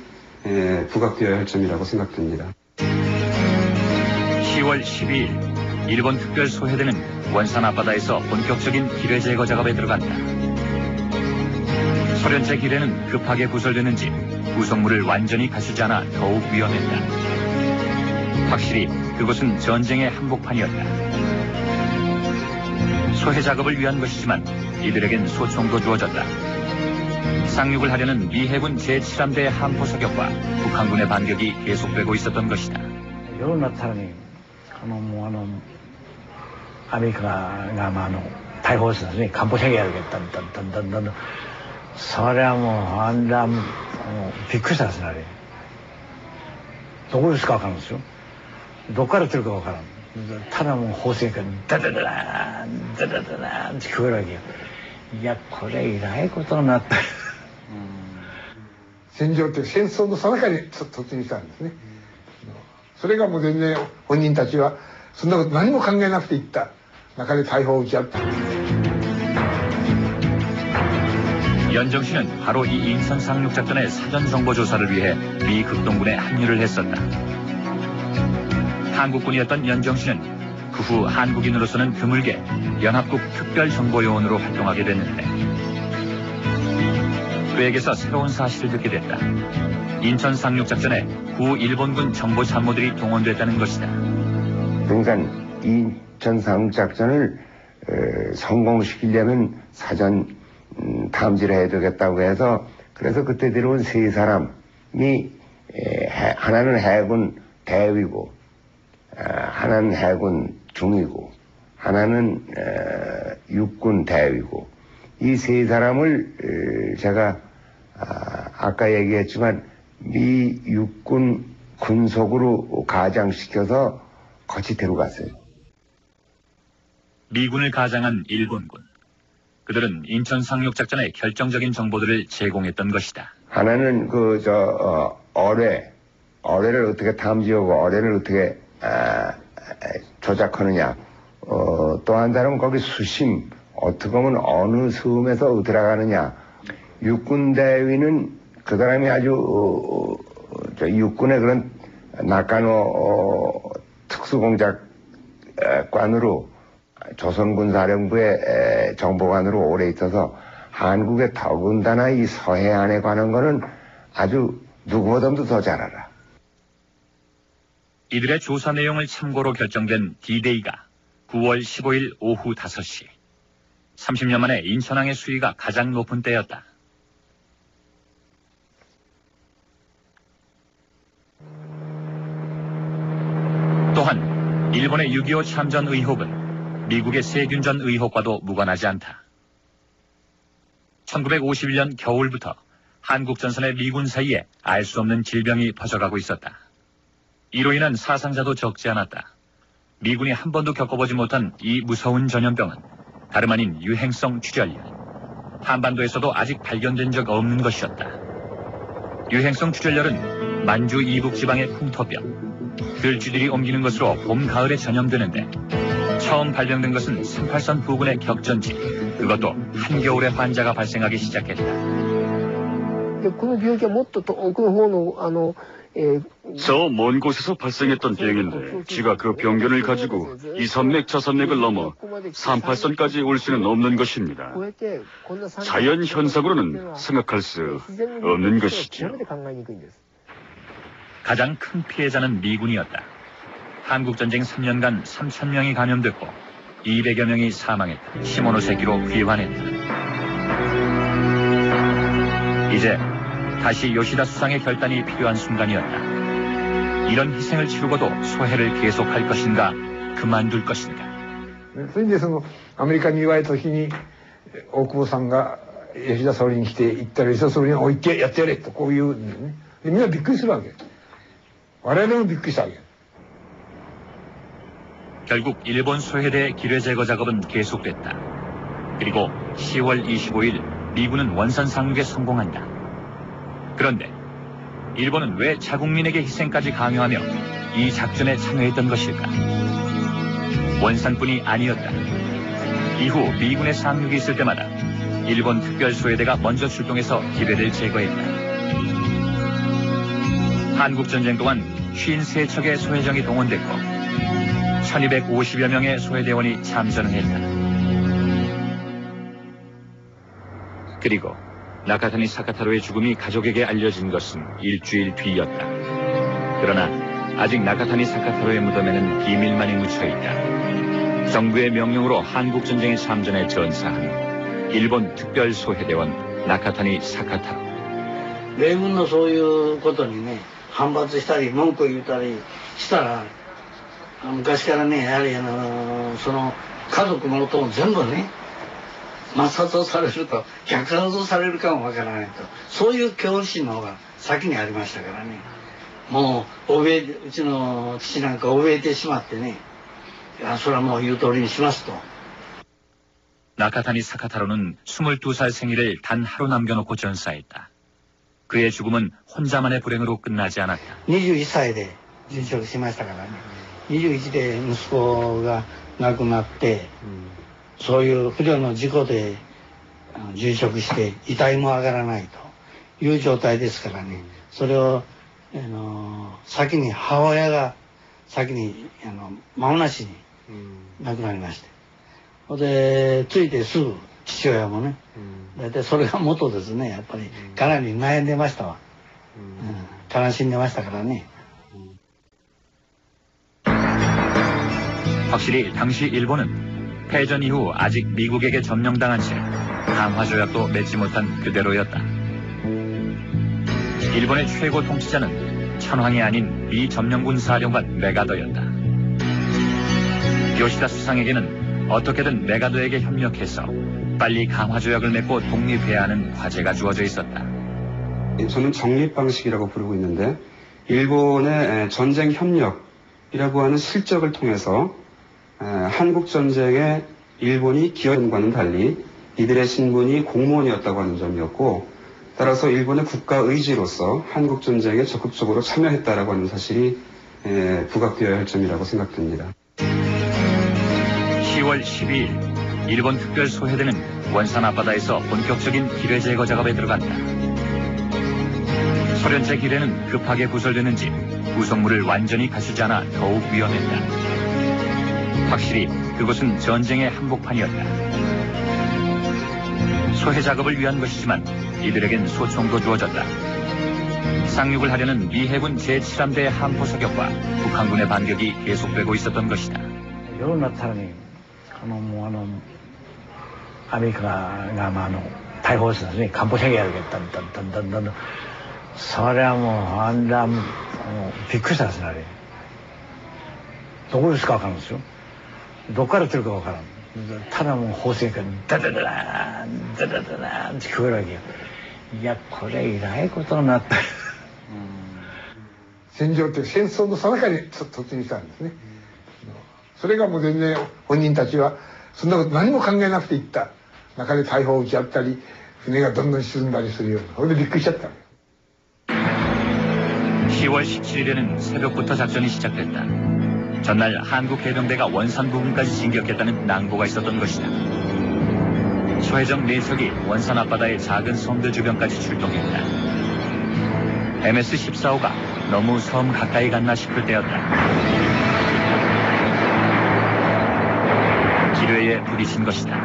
부각되어야 할 점이라고 생각됩니다. 10월 12일 일본 특별 소해대는 원산 앞바다에서 본격적인 기뢰 제거 작업에 들어간다. 소련제 기뢰는 급하게 구설되는지 구성물을 완전히 갖추지 않아 더욱 위험했다. 확실히 그곳은 전쟁의 한복판이었다. 소해 작업을 위한 것이지만 이들에겐 소총도 주어졌다. 상륙을 하려는 미 해군 제7함대의 함포 사격과 북한군의 반격이 계속되고 있었던 것이다. アメリカが大砲ですね、艦砲射撃やるけど、どん。それはもう、あんな、もう、びっくりしたですね、あれ。どこですかわからんですよ。どっから来てるかわからん。ただもう砲声がダダダダーン、ダダダダーンって聞こえるわけよ。いや、これえらいことになった。戦場って戦争の最中に突入したんですね。それがもう全然本人たちはそんなこと何も考えなくていった中で大砲を撃ち合った。 연정 씨는 바로 이 인천 상륙 작전의 사전 정보 조사를 위해 미 극동군에 합류를 했었다. 한국군이었던 연정 씨는 그 후 한국인으로서는 드물게 연합국 특별정보요원으로 활동하게 됐는데 그에게서 새로운 사실을 듣게 됐다. 인천 상륙 작전에 구 일본군 정보 참모들이 동원됐다는 것이다. 그러니까 인천 상륙 작전을 성공시키려면 사전 탐지를 해야 되겠다고 해서 그래서 그때 들어온 세 사람이 하나는 해군 대위고 하나는 해군 중위고 하나는 육군 대위고 이 세 사람을 제가 아까 얘기했지만 미 육군 군속으로 가장시켜서 거치 데려갔어요. 미군을 가장한 일본군. 그들은 인천 상륙작전의 결정적인 정보들을 제공했던 것이다. 하나는 어뢰를 어떻게 탐지하고 어뢰를 어떻게 조작하느냐. 또 한 사람은 거기 수심, 어떻게 보면 어느 섬에서 들어가느냐. 육군 대위는 그 사람이 아주 육군의 그런 나카노 특수공작관으로 조선군 사령부의 정보관으로 오래 있어서 한국의 더군다나 이 서해안에 관한 거는 아주 누구보다도 더 잘 알아. 이들의 조사 내용을 참고로 결정된 D-Day가 9월 15일 오후 5시. 30년 만에 인천항의 수위가 가장 높은 때였다. 또한 일본의 6.25 참전 의혹은 미국의 세균전 의혹과도 무관하지 않다. 1951년 겨울부터 한국 전선의 미군 사이에 알 수 없는 질병이 퍼져가고 있었다. 이로 인한 사상자도 적지 않았다. 미군이 한 번도 겪어보지 못한 이 무서운 전염병은 다름 아닌 유행성 출혈. 한반도에서도 아직 발견된 적 없는 것이었다. 유행성 출혈열은 만주 이북 지방의 풍토병, 들쥐들이 옮기는 것으로 봄, 가을에 전염되는데 처음 발병된 것은 38선 부근의 격전지, 그것도 한겨울에 환자가 발생하기 시작했다. 저 먼 곳에서 발생했던 병인데 지가 그 병균을 가지고 이선맥 저선맥을 넘어 38선까지 올 수는 없는 것입니다. 자연 현상으로는 생각할 수 없는 것이죠. 가장 큰 피해자는 미군이었다. 한국전쟁 3년간 3,000명이 감염됐고 200여 명이 사망했다. 시모노세키로 귀환했다. 이제 다시 요시다 수상의 결단이 필요한 순간이었다. 이런 희생을 치르고도 소해를 계속할 것인가, 그만둘 것인가. それでアメリカに言われた時に大久保さんが吉田総理に来て言ったら吉田総理に「おい行ってやってやれ」とこう言うんだよね。でみんなびっくりするわけ。我々もびっくりしたわけ。 결국 일본 소해대 기뢰 제거 작업은 계속됐다. 그리고 10월 25일 미군은 원산 상륙에 성공한다. 그런데 일본은 왜 자국민에게 희생까지 강요하며 이 작전에 참여했던 것일까? 원산뿐이 아니었다. 이후 미군의 상륙이 있을 때마다 일본 특별소해대가 먼저 출동해서 기뢰를 제거했다. 한국전쟁 동안 53척의 소해정이 동원됐고 1250여 명의 소해대원이 참전을 했다. 그리고 나카타니 사카타로의 죽음이 가족에게 알려진 것은 일주일 뒤였다. 그러나 아직 나카타니 사카타로의 무덤에는 비밀만이 묻혀있다. 정부의 명령으로 한국전쟁에 참전해 전사한 일본 특별소해대원 나카타니 사카타로. 米軍のそういうことにね、反発したり文句言ったりしたら、昔からね、やはりその家族のことを全部ね、抹殺をされると、虐殺をされるかもわからないと、そういう恐怖心の方が先にありましたからね。もううちの父なんか怯えてしまってね、それはもう言う通りにしますと。 나카타니 사카타로는 22살 생일을 단 하루 남겨놓고 전사했다. 그의 죽음은 혼자만의 불행으로 끝나지 않았다. 21歳で殉職しましたからね。21で息子が亡くなって、そういう不慮の事故で殉職して遺体も上がらないという状態ですからね。それを先に母親が先に間もなしに亡くなりまして。でついてすぐ父親もね、大体それが元ですね。やっぱりかなり悩んでましたわ。悲しんでましたからね。 확실히 당시 일본은 패전 이후 아직 미국에게 점령당한 채 강화 조약도 맺지 못한 그대로였다. 일본의 최고 통치자는 천황이 아닌 미 점령군 사령관 메가더였다. 요시다 수상에게는 어떻게든 메가더에게 협력해서 빨리 강화 조약을 맺고 독립해야 하는 과제가 주어져 있었다. 저는 정립 방식이라고 부르고 있는데 일본의 전쟁 협력이라고 하는 실적을 통해서 한국 전쟁에 일본이 기여한과는 달리 이들의 신분이 공무원이었다고 하는 점이었고, 따라서 일본의 국가 의지로서 한국 전쟁에 적극적으로 참여했다라고 하는 사실이 부각되어야 할 점이라고 생각됩니다. 10월 12일 일본 특별 소해대는 원산 앞바다에서 본격적인 기뢰 제거 작업에 들어간다. 소련제 기뢰는 급하게 구설되는지 구성물을 완전히 갖추지 않아 더욱 위험했다. 확실히 그곳은 전쟁의 한복판이었다. 소해 작업을 위한 것이지만 이들에겐 소총도 주어졌다. 상륙을 하려는 미 해군 제7함대의 함포 사격과 북한군의 반격이 계속되고 있었던 것이다. 夜になったらね、アメリカが大砲ですね、艦砲射撃やるけど、だんだん、それはもう、あんな、びっくりしたですね、あれ。どこですかわからんですよ。どっから来てるかわからん。ただもう砲声がダダダダーン、ダダダダーンって聞こえるわけよ。いや、これえらいことになった。戦場って戦争の最中に突入したんですね。それがもう全然本人たちはそんなこと何も考えなくていった中で大砲を撃ち合ったり船がどんどん沈んだりするような、それでびっくりしちゃった。 10월 17일에는 새벽부터 작전이 시작됐다. 전날 한국 해병대가 원산 부근까지 진격했다는 낭보가 있었던 것이다. 소해정 4척이 원산 앞바다의 작은 섬들 주변까지 출동했다. MS-14호가 너무 섬 가까이 갔나 싶을 때였다. 기뢰에 부딪힌 것이다.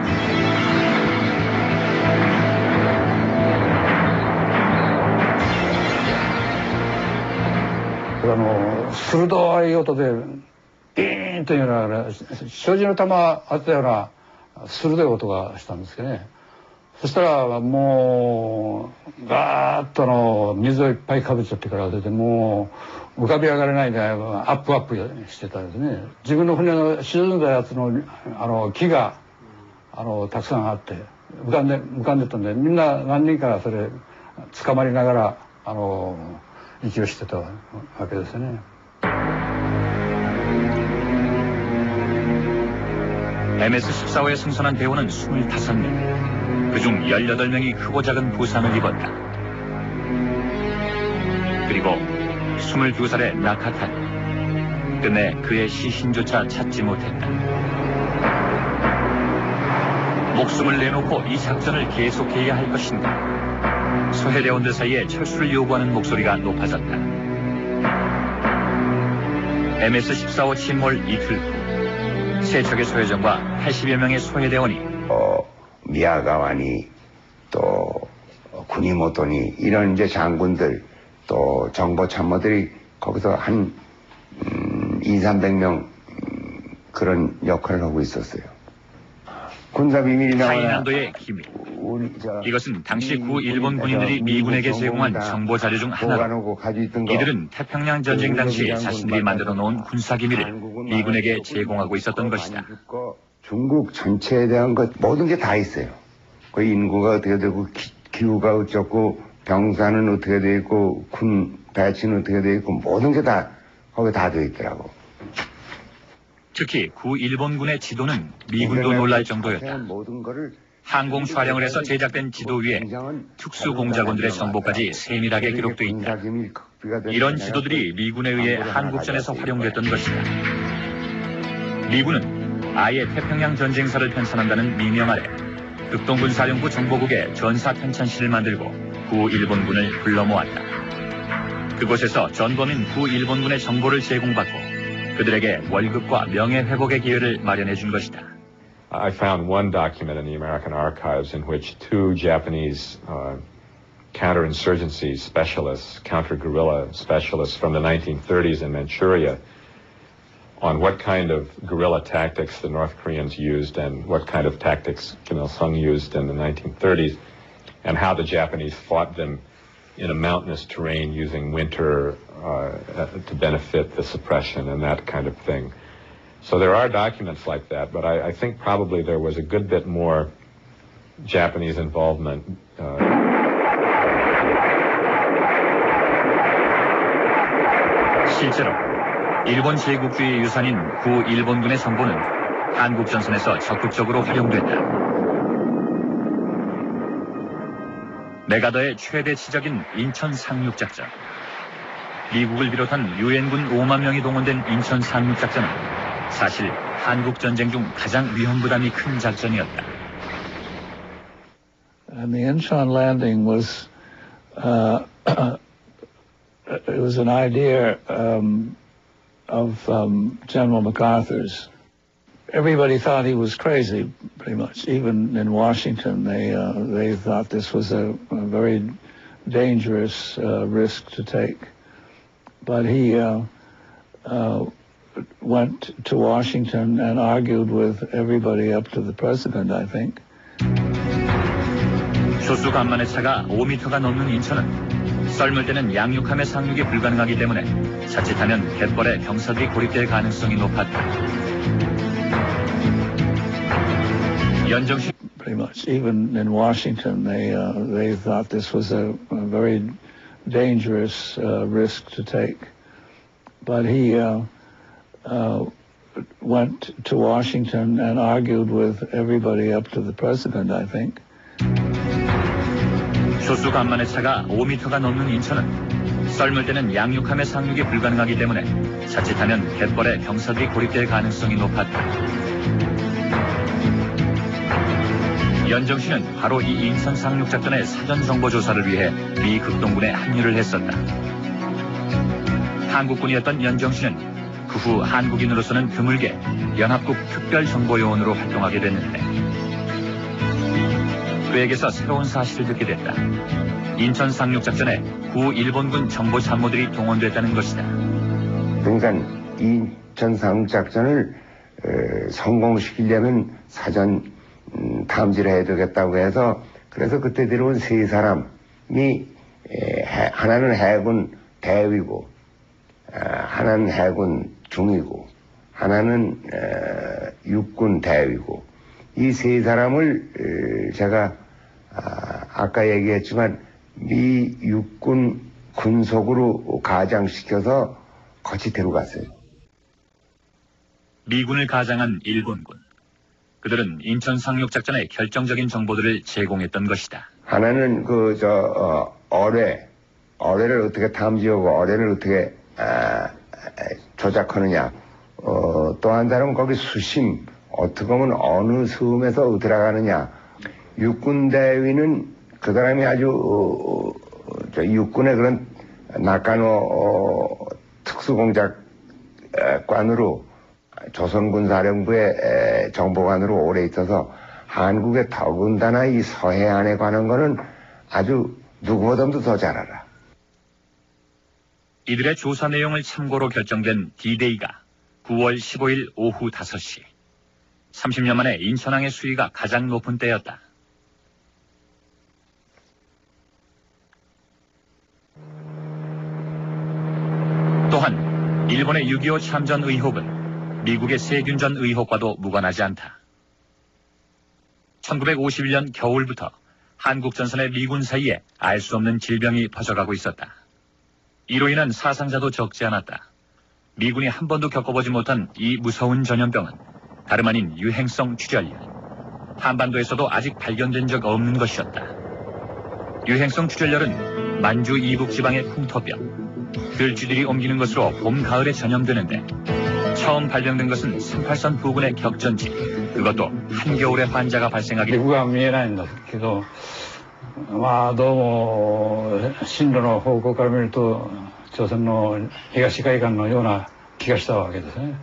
鋭い音でビーンというような小銃の弾当てたような鋭い音がしたんですけどね。そしたらもうガーッと水をいっぱいかぶっちゃってから出て、もう浮かび上がれないでアップしてたんですね。自分の船の沈んだやつの木がたくさんあって浮かんでたんで、みんな何人かそれ捕まりながら息をしてたわけですね。 MS-14호에 승선한 대원은 25명. 그중 18명이 크고 작은 부상을 입었다. 그리고 22살의 나카탄. 끝내 그의 시신조차 찾지 못했다. 목숨을 내놓고 이 작전을 계속해야 할 것인가? 소해대원들 사이에 철수를 요구하는 목소리가 높아졌다. MS-14호 침몰 이틀 후 세 척의 소해정과 80여 명의 소해대원이 미야가와니 또 군이모토니 이런 이제 장군들 또 정보 참모들이 거기서 한 200~300명 그런 역할을 하고 있었어요. 군사 비밀이나 타이난도의 기밀. 이것은 당시 구 일본 군인들이 미군에게 제공한 정보 자료 중 하나다. 이들은 태평양 전쟁 당시 자신들이 만들어 놓은 군사 기밀을 미군에게 제공하고 있었던 것이다. 중국 전체에 대한 것 모든 게 다 있어요. 그 인구가 어떻게 되고 기후가 어쩌고 병사는 어떻게 돼 있고 군 배치는 어떻게 돼 있고 모든 게 다 거기 다 돼 있더라고. 특히 구 일본군의 지도는 미군도 놀랄 정도였다. 항공 촬영을 해서 제작된 지도 위에 특수 공작원들의 정보까지 세밀하게 기록돼 있다. 이런 지도들이 미군에 의해 한국전에서 활용됐던 것이다. 미군은 아예 태평양 전쟁사를 편찬한다는 미명 아래 극동군사령부 정보국에 전사 편찬실을 만들고 구 일본군을 불러 모았다. 그곳에서 전범인 구 일본군의 정보를 제공받고 그들에게 월급과 명예회복의 기회를 마련해 준 것이다. I found one document in the American archives in which two Japanese counterinsurgency specialists, counter-guerrilla specialists from the 1930s in Manchuria, on what kind of guerrilla tactics the North Koreans used and what kind of tactics Kim Il-sung used in the 1930s, and how the Japanese fought them in a mountainous terrain using winter to benefit the suppression and that kind of thing. So there are documents like that, but I think probably there was a good bit more Japanese involvement. 실제로 일본 제국주의 유산인 구 일본군의 정보는 한국전선에서 적극적으로 활용됐다. 메가더의 최대 치적인 인천 상륙작전. 미국을 비롯한 유엔군 5만 명이 동원된 인천 상륙작전은 사실 한국전쟁 중 가장 위험 부담이 큰 작전이었다. And the Incheon landing was, it was an idea of General MacArthur's. Everybody thought he was crazy, pretty much. Even in Washington, they thought this was a very dangerous risk to take. But he went to Washington and argued with everybody up to the president, I think. 조수 간만의 차가 5m가 넘는 인천은 썰물 때는 양육함의 상륙이 불가능하기 때문에 자칫하면 갯벌에 병사들이 고립될 가능성이 높았다. 연정식 pretty much. Even in Washington, they thought this was a very dangerous risk to take. But he went to Washington and argued with everybody up to the president, I think. 조수 간만의 차가 5m가 넘는 인천은 썰물 때는 양육함의 상륙이 불가능하기 때문에 자칫하면 갯벌에 병사들이 고립될 가능성이 높았다. 연정 씨는 바로 이 인천 상륙작전의 사전 정보 조사를 위해 미 극동군에 합류를 했었다. 한국군이었던 연정 씨는 그 후 한국인으로서는 드물게 연합국 특별정보요원으로 활동하게 됐는데 그에게서 새로운 사실을 듣게 됐다. 인천 상륙작전에 구 일본군 정보 참모들이 동원됐다는 것이다. 그러니까 인천 상륙작전을 성공시키려면 사전 탐지를 해야 되겠다고 해서 그래서 그때 들어온 세 사람이 하나는 해군 대위고 하나는 해군 중위고 하나는 육군 대위고 이 세 사람을 제가 아까 얘기했지만 미 육군 군속으로 가장시켜서 같이 데려갔어요. 미군을 가장한 일본군. 그들은 인천 상륙작전의 결정적인 정보들을 제공했던 것이다. 하나는 어뢰를 어떻게 탐지하고 어뢰를 어떻게 조작하느냐. 또 한 사람은 거기 수심 어떻게 보면 어느 섬에서 들어가느냐. 육군 대위는 그 사람이 아주 육군의 그런 낙관호 특수공작관으로 조선군 사령부의 정보관으로 오래 있어서 한국의 더군다나 이 서해안에 관한 거는 아주 누구보다도 더 잘 알아. 이들의 조사 내용을 참고로 결정된 D-Day가 9월 15일 오후 5시. 30년 만에 인천항의 수위가 가장 높은 때였다. 또한 일본의 6.25 참전 의혹은 미국의 세균전 의혹과도 무관하지 않다. 1951년 겨울부터 한국 전선의 미군 사이에 알 수 없는 질병이 퍼져가고 있었다. 이로 인한 사상자도 적지 않았다. 미군이 한 번도 겪어보지 못한 이 무서운 전염병은 다름 아닌 유행성 출혈. 한반도에서도 아직 발견된 적 없는 것이었다. 유행성 출혈은 만주 이북 지방의 풍토병, 들쥐들이 옮기는 것으로 봄, 가을에 전염되는데 처음 발병된 것은 38선 부근의 격전지, 그것도 한겨울에 환자가 발생하기 僕は見えないんだけど、まあどうも進路の方向から見ると朝鮮の東海岸のような気がしたわけですね。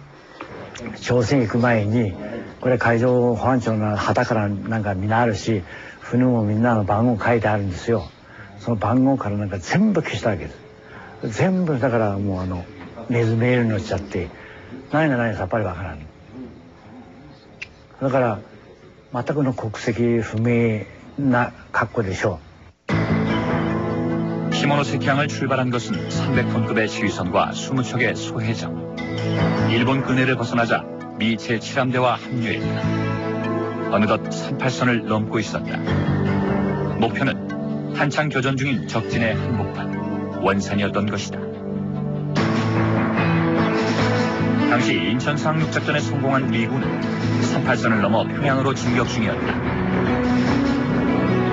朝鮮行く前にこれ海上保安庁の旗からなんかみんなあるし、船もみんなの番号書いてあるんですよ。その番号からなんか全部消したわけです。全部だからもうメールになっちゃって。何が何さっぱりわからん。だから全くの国籍不明な格好でしょう。 시모노세키항을 출발한 것은 300톤급의 지휘선과 20척의 소해정. 일본 근해를 벗어나자 미 제7함대와 합류했다. 어느덧 38선을 넘고 있었다. 목표는 한창 교전 중인 적진의 한복판, 원산이었던 것이다. 당시 인천 상륙작전에 성공한 미군은 38선을 넘어 평양으로 진격 중이었다.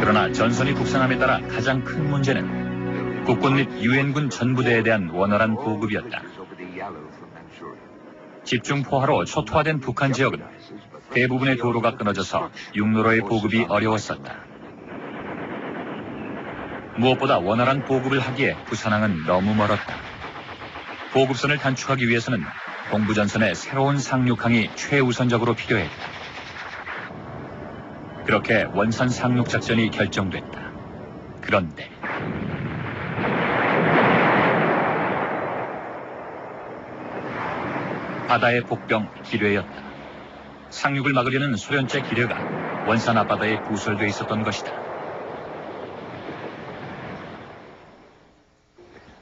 그러나 전선이 북상함에 따라 가장 큰 문제는 국군 및 유엔군 전부대에 대한 원활한 보급이었다. 집중 포화로 초토화된 북한 지역은 대부분의 도로가 끊어져서 육로로의 보급이 어려웠었다. 무엇보다 원활한 보급을 하기에 부산항은 너무 멀었다. 보급선을 단축하기 위해서는 동부전선의 새로운 상륙항이 최우선적으로 필요했다. 그렇게 원산 상륙작전이 결정됐다. 그런데 바다의 복병 기뢰였다. 상륙을 막으려는 소련제 기뢰가 원산 앞바다에 부설돼 있었던 것이다.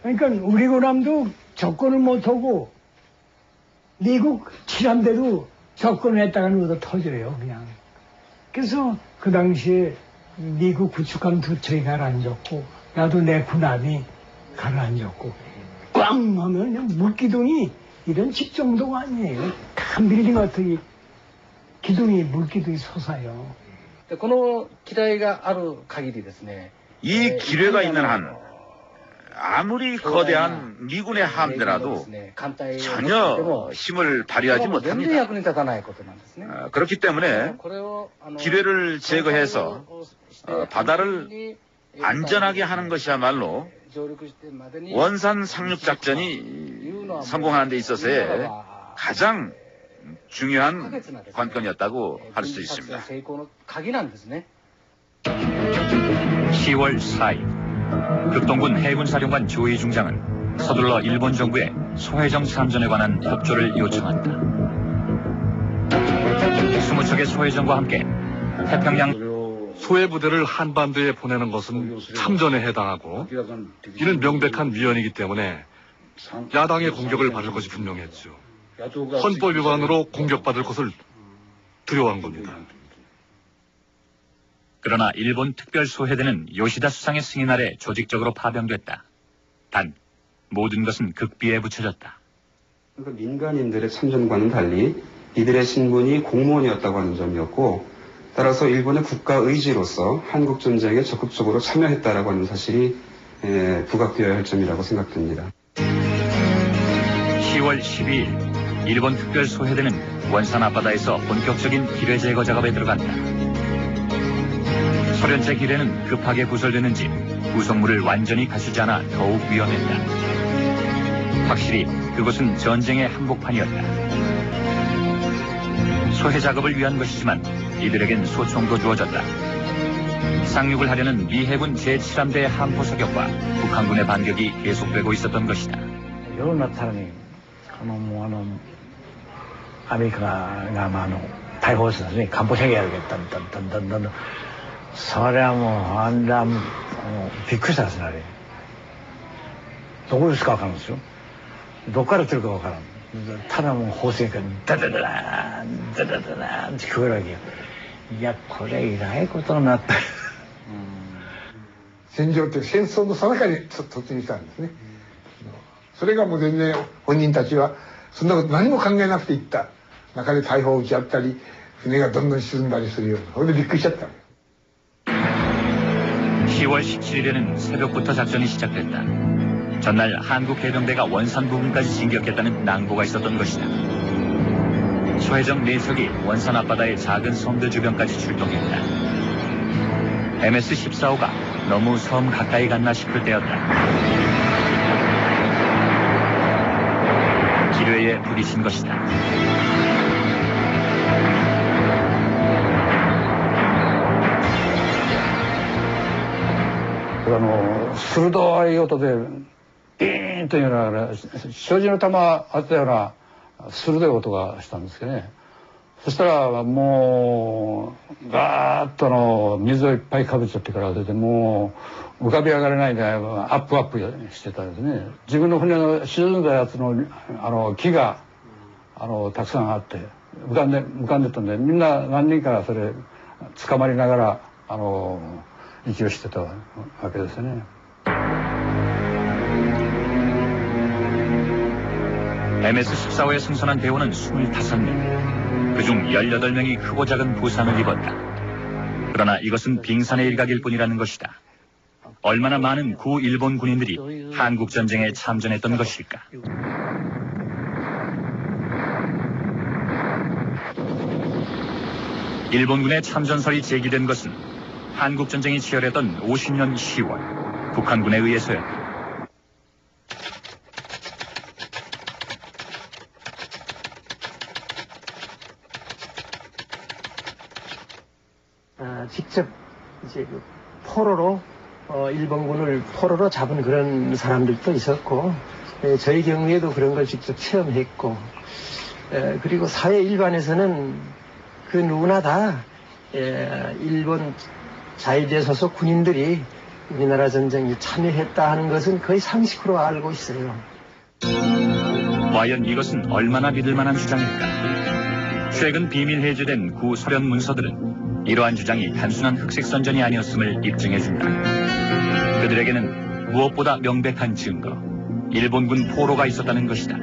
그러니까 우리 군함도 접근을 못하고 미국 칠함대도 접근을 했다가는 얻어 터져요, 그냥. 그래서 그 당시에 미국 구축함 두 척이 가라앉았고, 나도 내 군함이 가라앉았고, 꽝 하면 그냥 물기둥이 이런 집 정도가 아니에요. 큰 빌딩 같은 기둥이, 물기둥이 솟아요. 이 기뢰가 있는 한 아무리 거대한 미군의 함대라도 전혀 힘을 발휘하지 못합니다. 그렇기 때문에 기뢰를 제거해서 바다를 안전하게 하는 것이야말로 원산 상륙작전이 성공하는 데 있어서의 가장 중요한 관건이었다고 할 수 있습니다. 10월 4일 극동군 해군사령관 조희 중장은 서둘러 일본 정부에 소해정 참전에 관한 협조를 요청한다. 20척의 소해정과 함께 태평양 소해 부대를 한반도에 보내는 것은 참전에 해당하고 이는 명백한 위헌이기 때문에 야당의 공격을 받을 것이 분명했죠. 헌법 위반으로 공격받을 것을 두려워한 겁니다. 그러나 일본 특별소해대는 요시다 수상의 승인 아래 조직적으로 파병됐다. 단 모든 것은 극비에 붙여졌다. 그러니까 민간인들의 참전과는 달리 이들의 신분이 공무원이었다고 하는 점이었고, 따라서 일본의 국가 의지로서 한국 전쟁에 적극적으로 참여했다라고 하는 사실이 부각되어야 할 점이라고 생각됩니다. 10월 12일 일본 특별소해대는 원산 앞바다에서 본격적인 기뢰 제거 작업에 들어간다. 소련제 기뢰는 급하게 부설되는지 구성물을 완전히 갖추지 않아 더욱 위험했다. 확실히 그곳은 전쟁의 한복판이었다. 소해 작업을 위한 것이지만 이들에겐 소총도 주어졌다. 상륙을 하려는 미 해군 제7함대의 함포 사격과 북한군의 반격이 계속되고 있었던 것이다. 世の中にアメリカが大砲ですね、艦砲射撃やるけど、だんだんそれはもうあんなもうびっくりしたですね、あれ。どこですか分かるんですよ。どこから来るか分からん。ただもう砲声がダダダダーンダダダダーンって聞こえるわけよ。いやこれえらいことになった。戦場って戦争の最中に突入したんですね。それがもう全然本人たちはそんなこと何も考えなくて行った中で大砲を撃ち合ったり船がどんどん沈んだりするような、それでびっくりしちゃった。 10월 17일에는 새벽부터 작전이 시작됐다. 전날 한국 해병대가 원산 부근까지 진격했다는 낭보가 있었던 것이다. 소해정 4척이 원산 앞바다의 작은 섬들 주변까지 출동했다. MS-14호가 너무 섬 가까이 갔나 싶을 때였다. 기뢰에 부딪힌 것이다.鋭い音でビーンというような障子の弾当てたような鋭い音がしたんですけどね。そしたらもうガーッと水をいっぱいかぶっちゃってから出て、もう浮かび上がれないでアップしてたんですね。自分の船の沈んだやつの木がたくさんあって浮かんでたんで、みんな何人かそれ捕まりながら息をしてたわけですね。 MS-14호에 승선한 대원은 25명, 그중 18명이 크고 작은 부상을 입었다. 그러나 이것은 빙산의 일각일 뿐이라는 것이다. 얼마나 많은 구 일본 군인들이 한국전쟁에 참전했던 것일까? 일본군의 참전설이 제기된 것은 한국전쟁이 치열했던 50년 10월 북한군에 의해서였다. 직접 이제 그 포로로 일본군을 포로로 잡은 그런 사람들도 있었고, 저희 경우에도 그런 걸 직접 체험했고, 그리고 사회 일반에서는 그 누구나 다 일본 자위대 소속 군인들이 우리나라 전쟁에 참여했다 하는 것은 거의 상식으로 알고 있어요. 과연 이것은 얼마나 믿을 만한 주장일까? 최근 비밀 해제된 구 소련 문서들은 이러한 주장이 단순한 흑색선전이 아니었음을 입증해준다. 그들에게는 무엇보다 명백한 증거, 일본군 포로가 있었다는 것이다.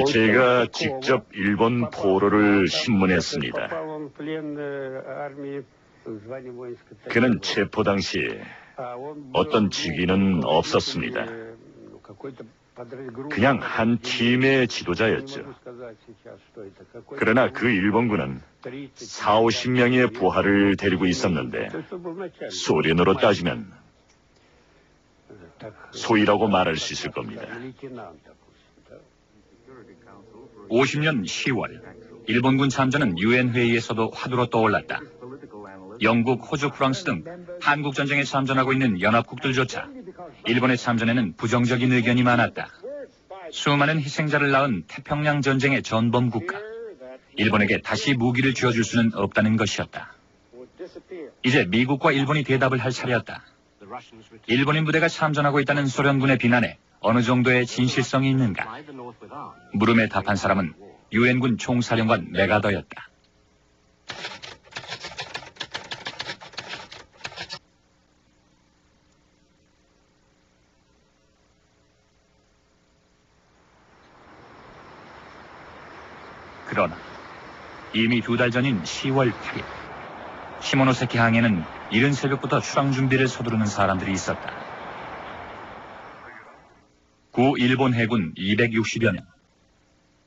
제가 직접 일본 포로를 신문했습니다. 그는 체포 당시 어떤 직위는 없었습니다. 그냥 한 팀의 지도자였죠. 그러나 그 일본군은 40~50명의 부하를 데리고 있었는데 소련으로 따지면 소위라고 말할 수 있을 겁니다. 50년 10월, 일본군 참전은 유엔 회의에서도 화두로 떠올랐다. 영국, 호주, 프랑스 등 한국전쟁에 참전하고 있는 연합국들조차 일본의 참전에는 부정적인 의견이 많았다. 수많은 희생자를 낳은 태평양 전쟁의 전범 국가, 일본에게 다시 무기를 쥐어줄 수는 없다는 것이었다. 이제 미국과 일본이 대답을 할 차례였다. 일본인 부대가 참전하고 있다는 소련군의 비난에 어느 정도의 진실성이 있는가? 물음에 답한 사람은 유엔군 총사령관 메가더였다. 그러나 이미 2달 전인 10월 8일 시모노세키 항에는 이른 새벽부터 출항 준비를 서두르는 사람들이 있었다. 구 일본 해군 260여 명.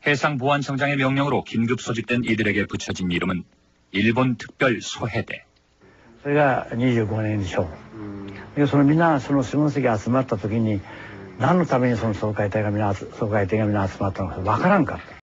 해상보안청장의 명령으로 긴급 소집된 이들에게 붙여진 이름은 일본 특별 소해대. それが25年でしょう。そのみんなその下関集まった時に何のためにその総会隊がみんな集まったのかわからんかった。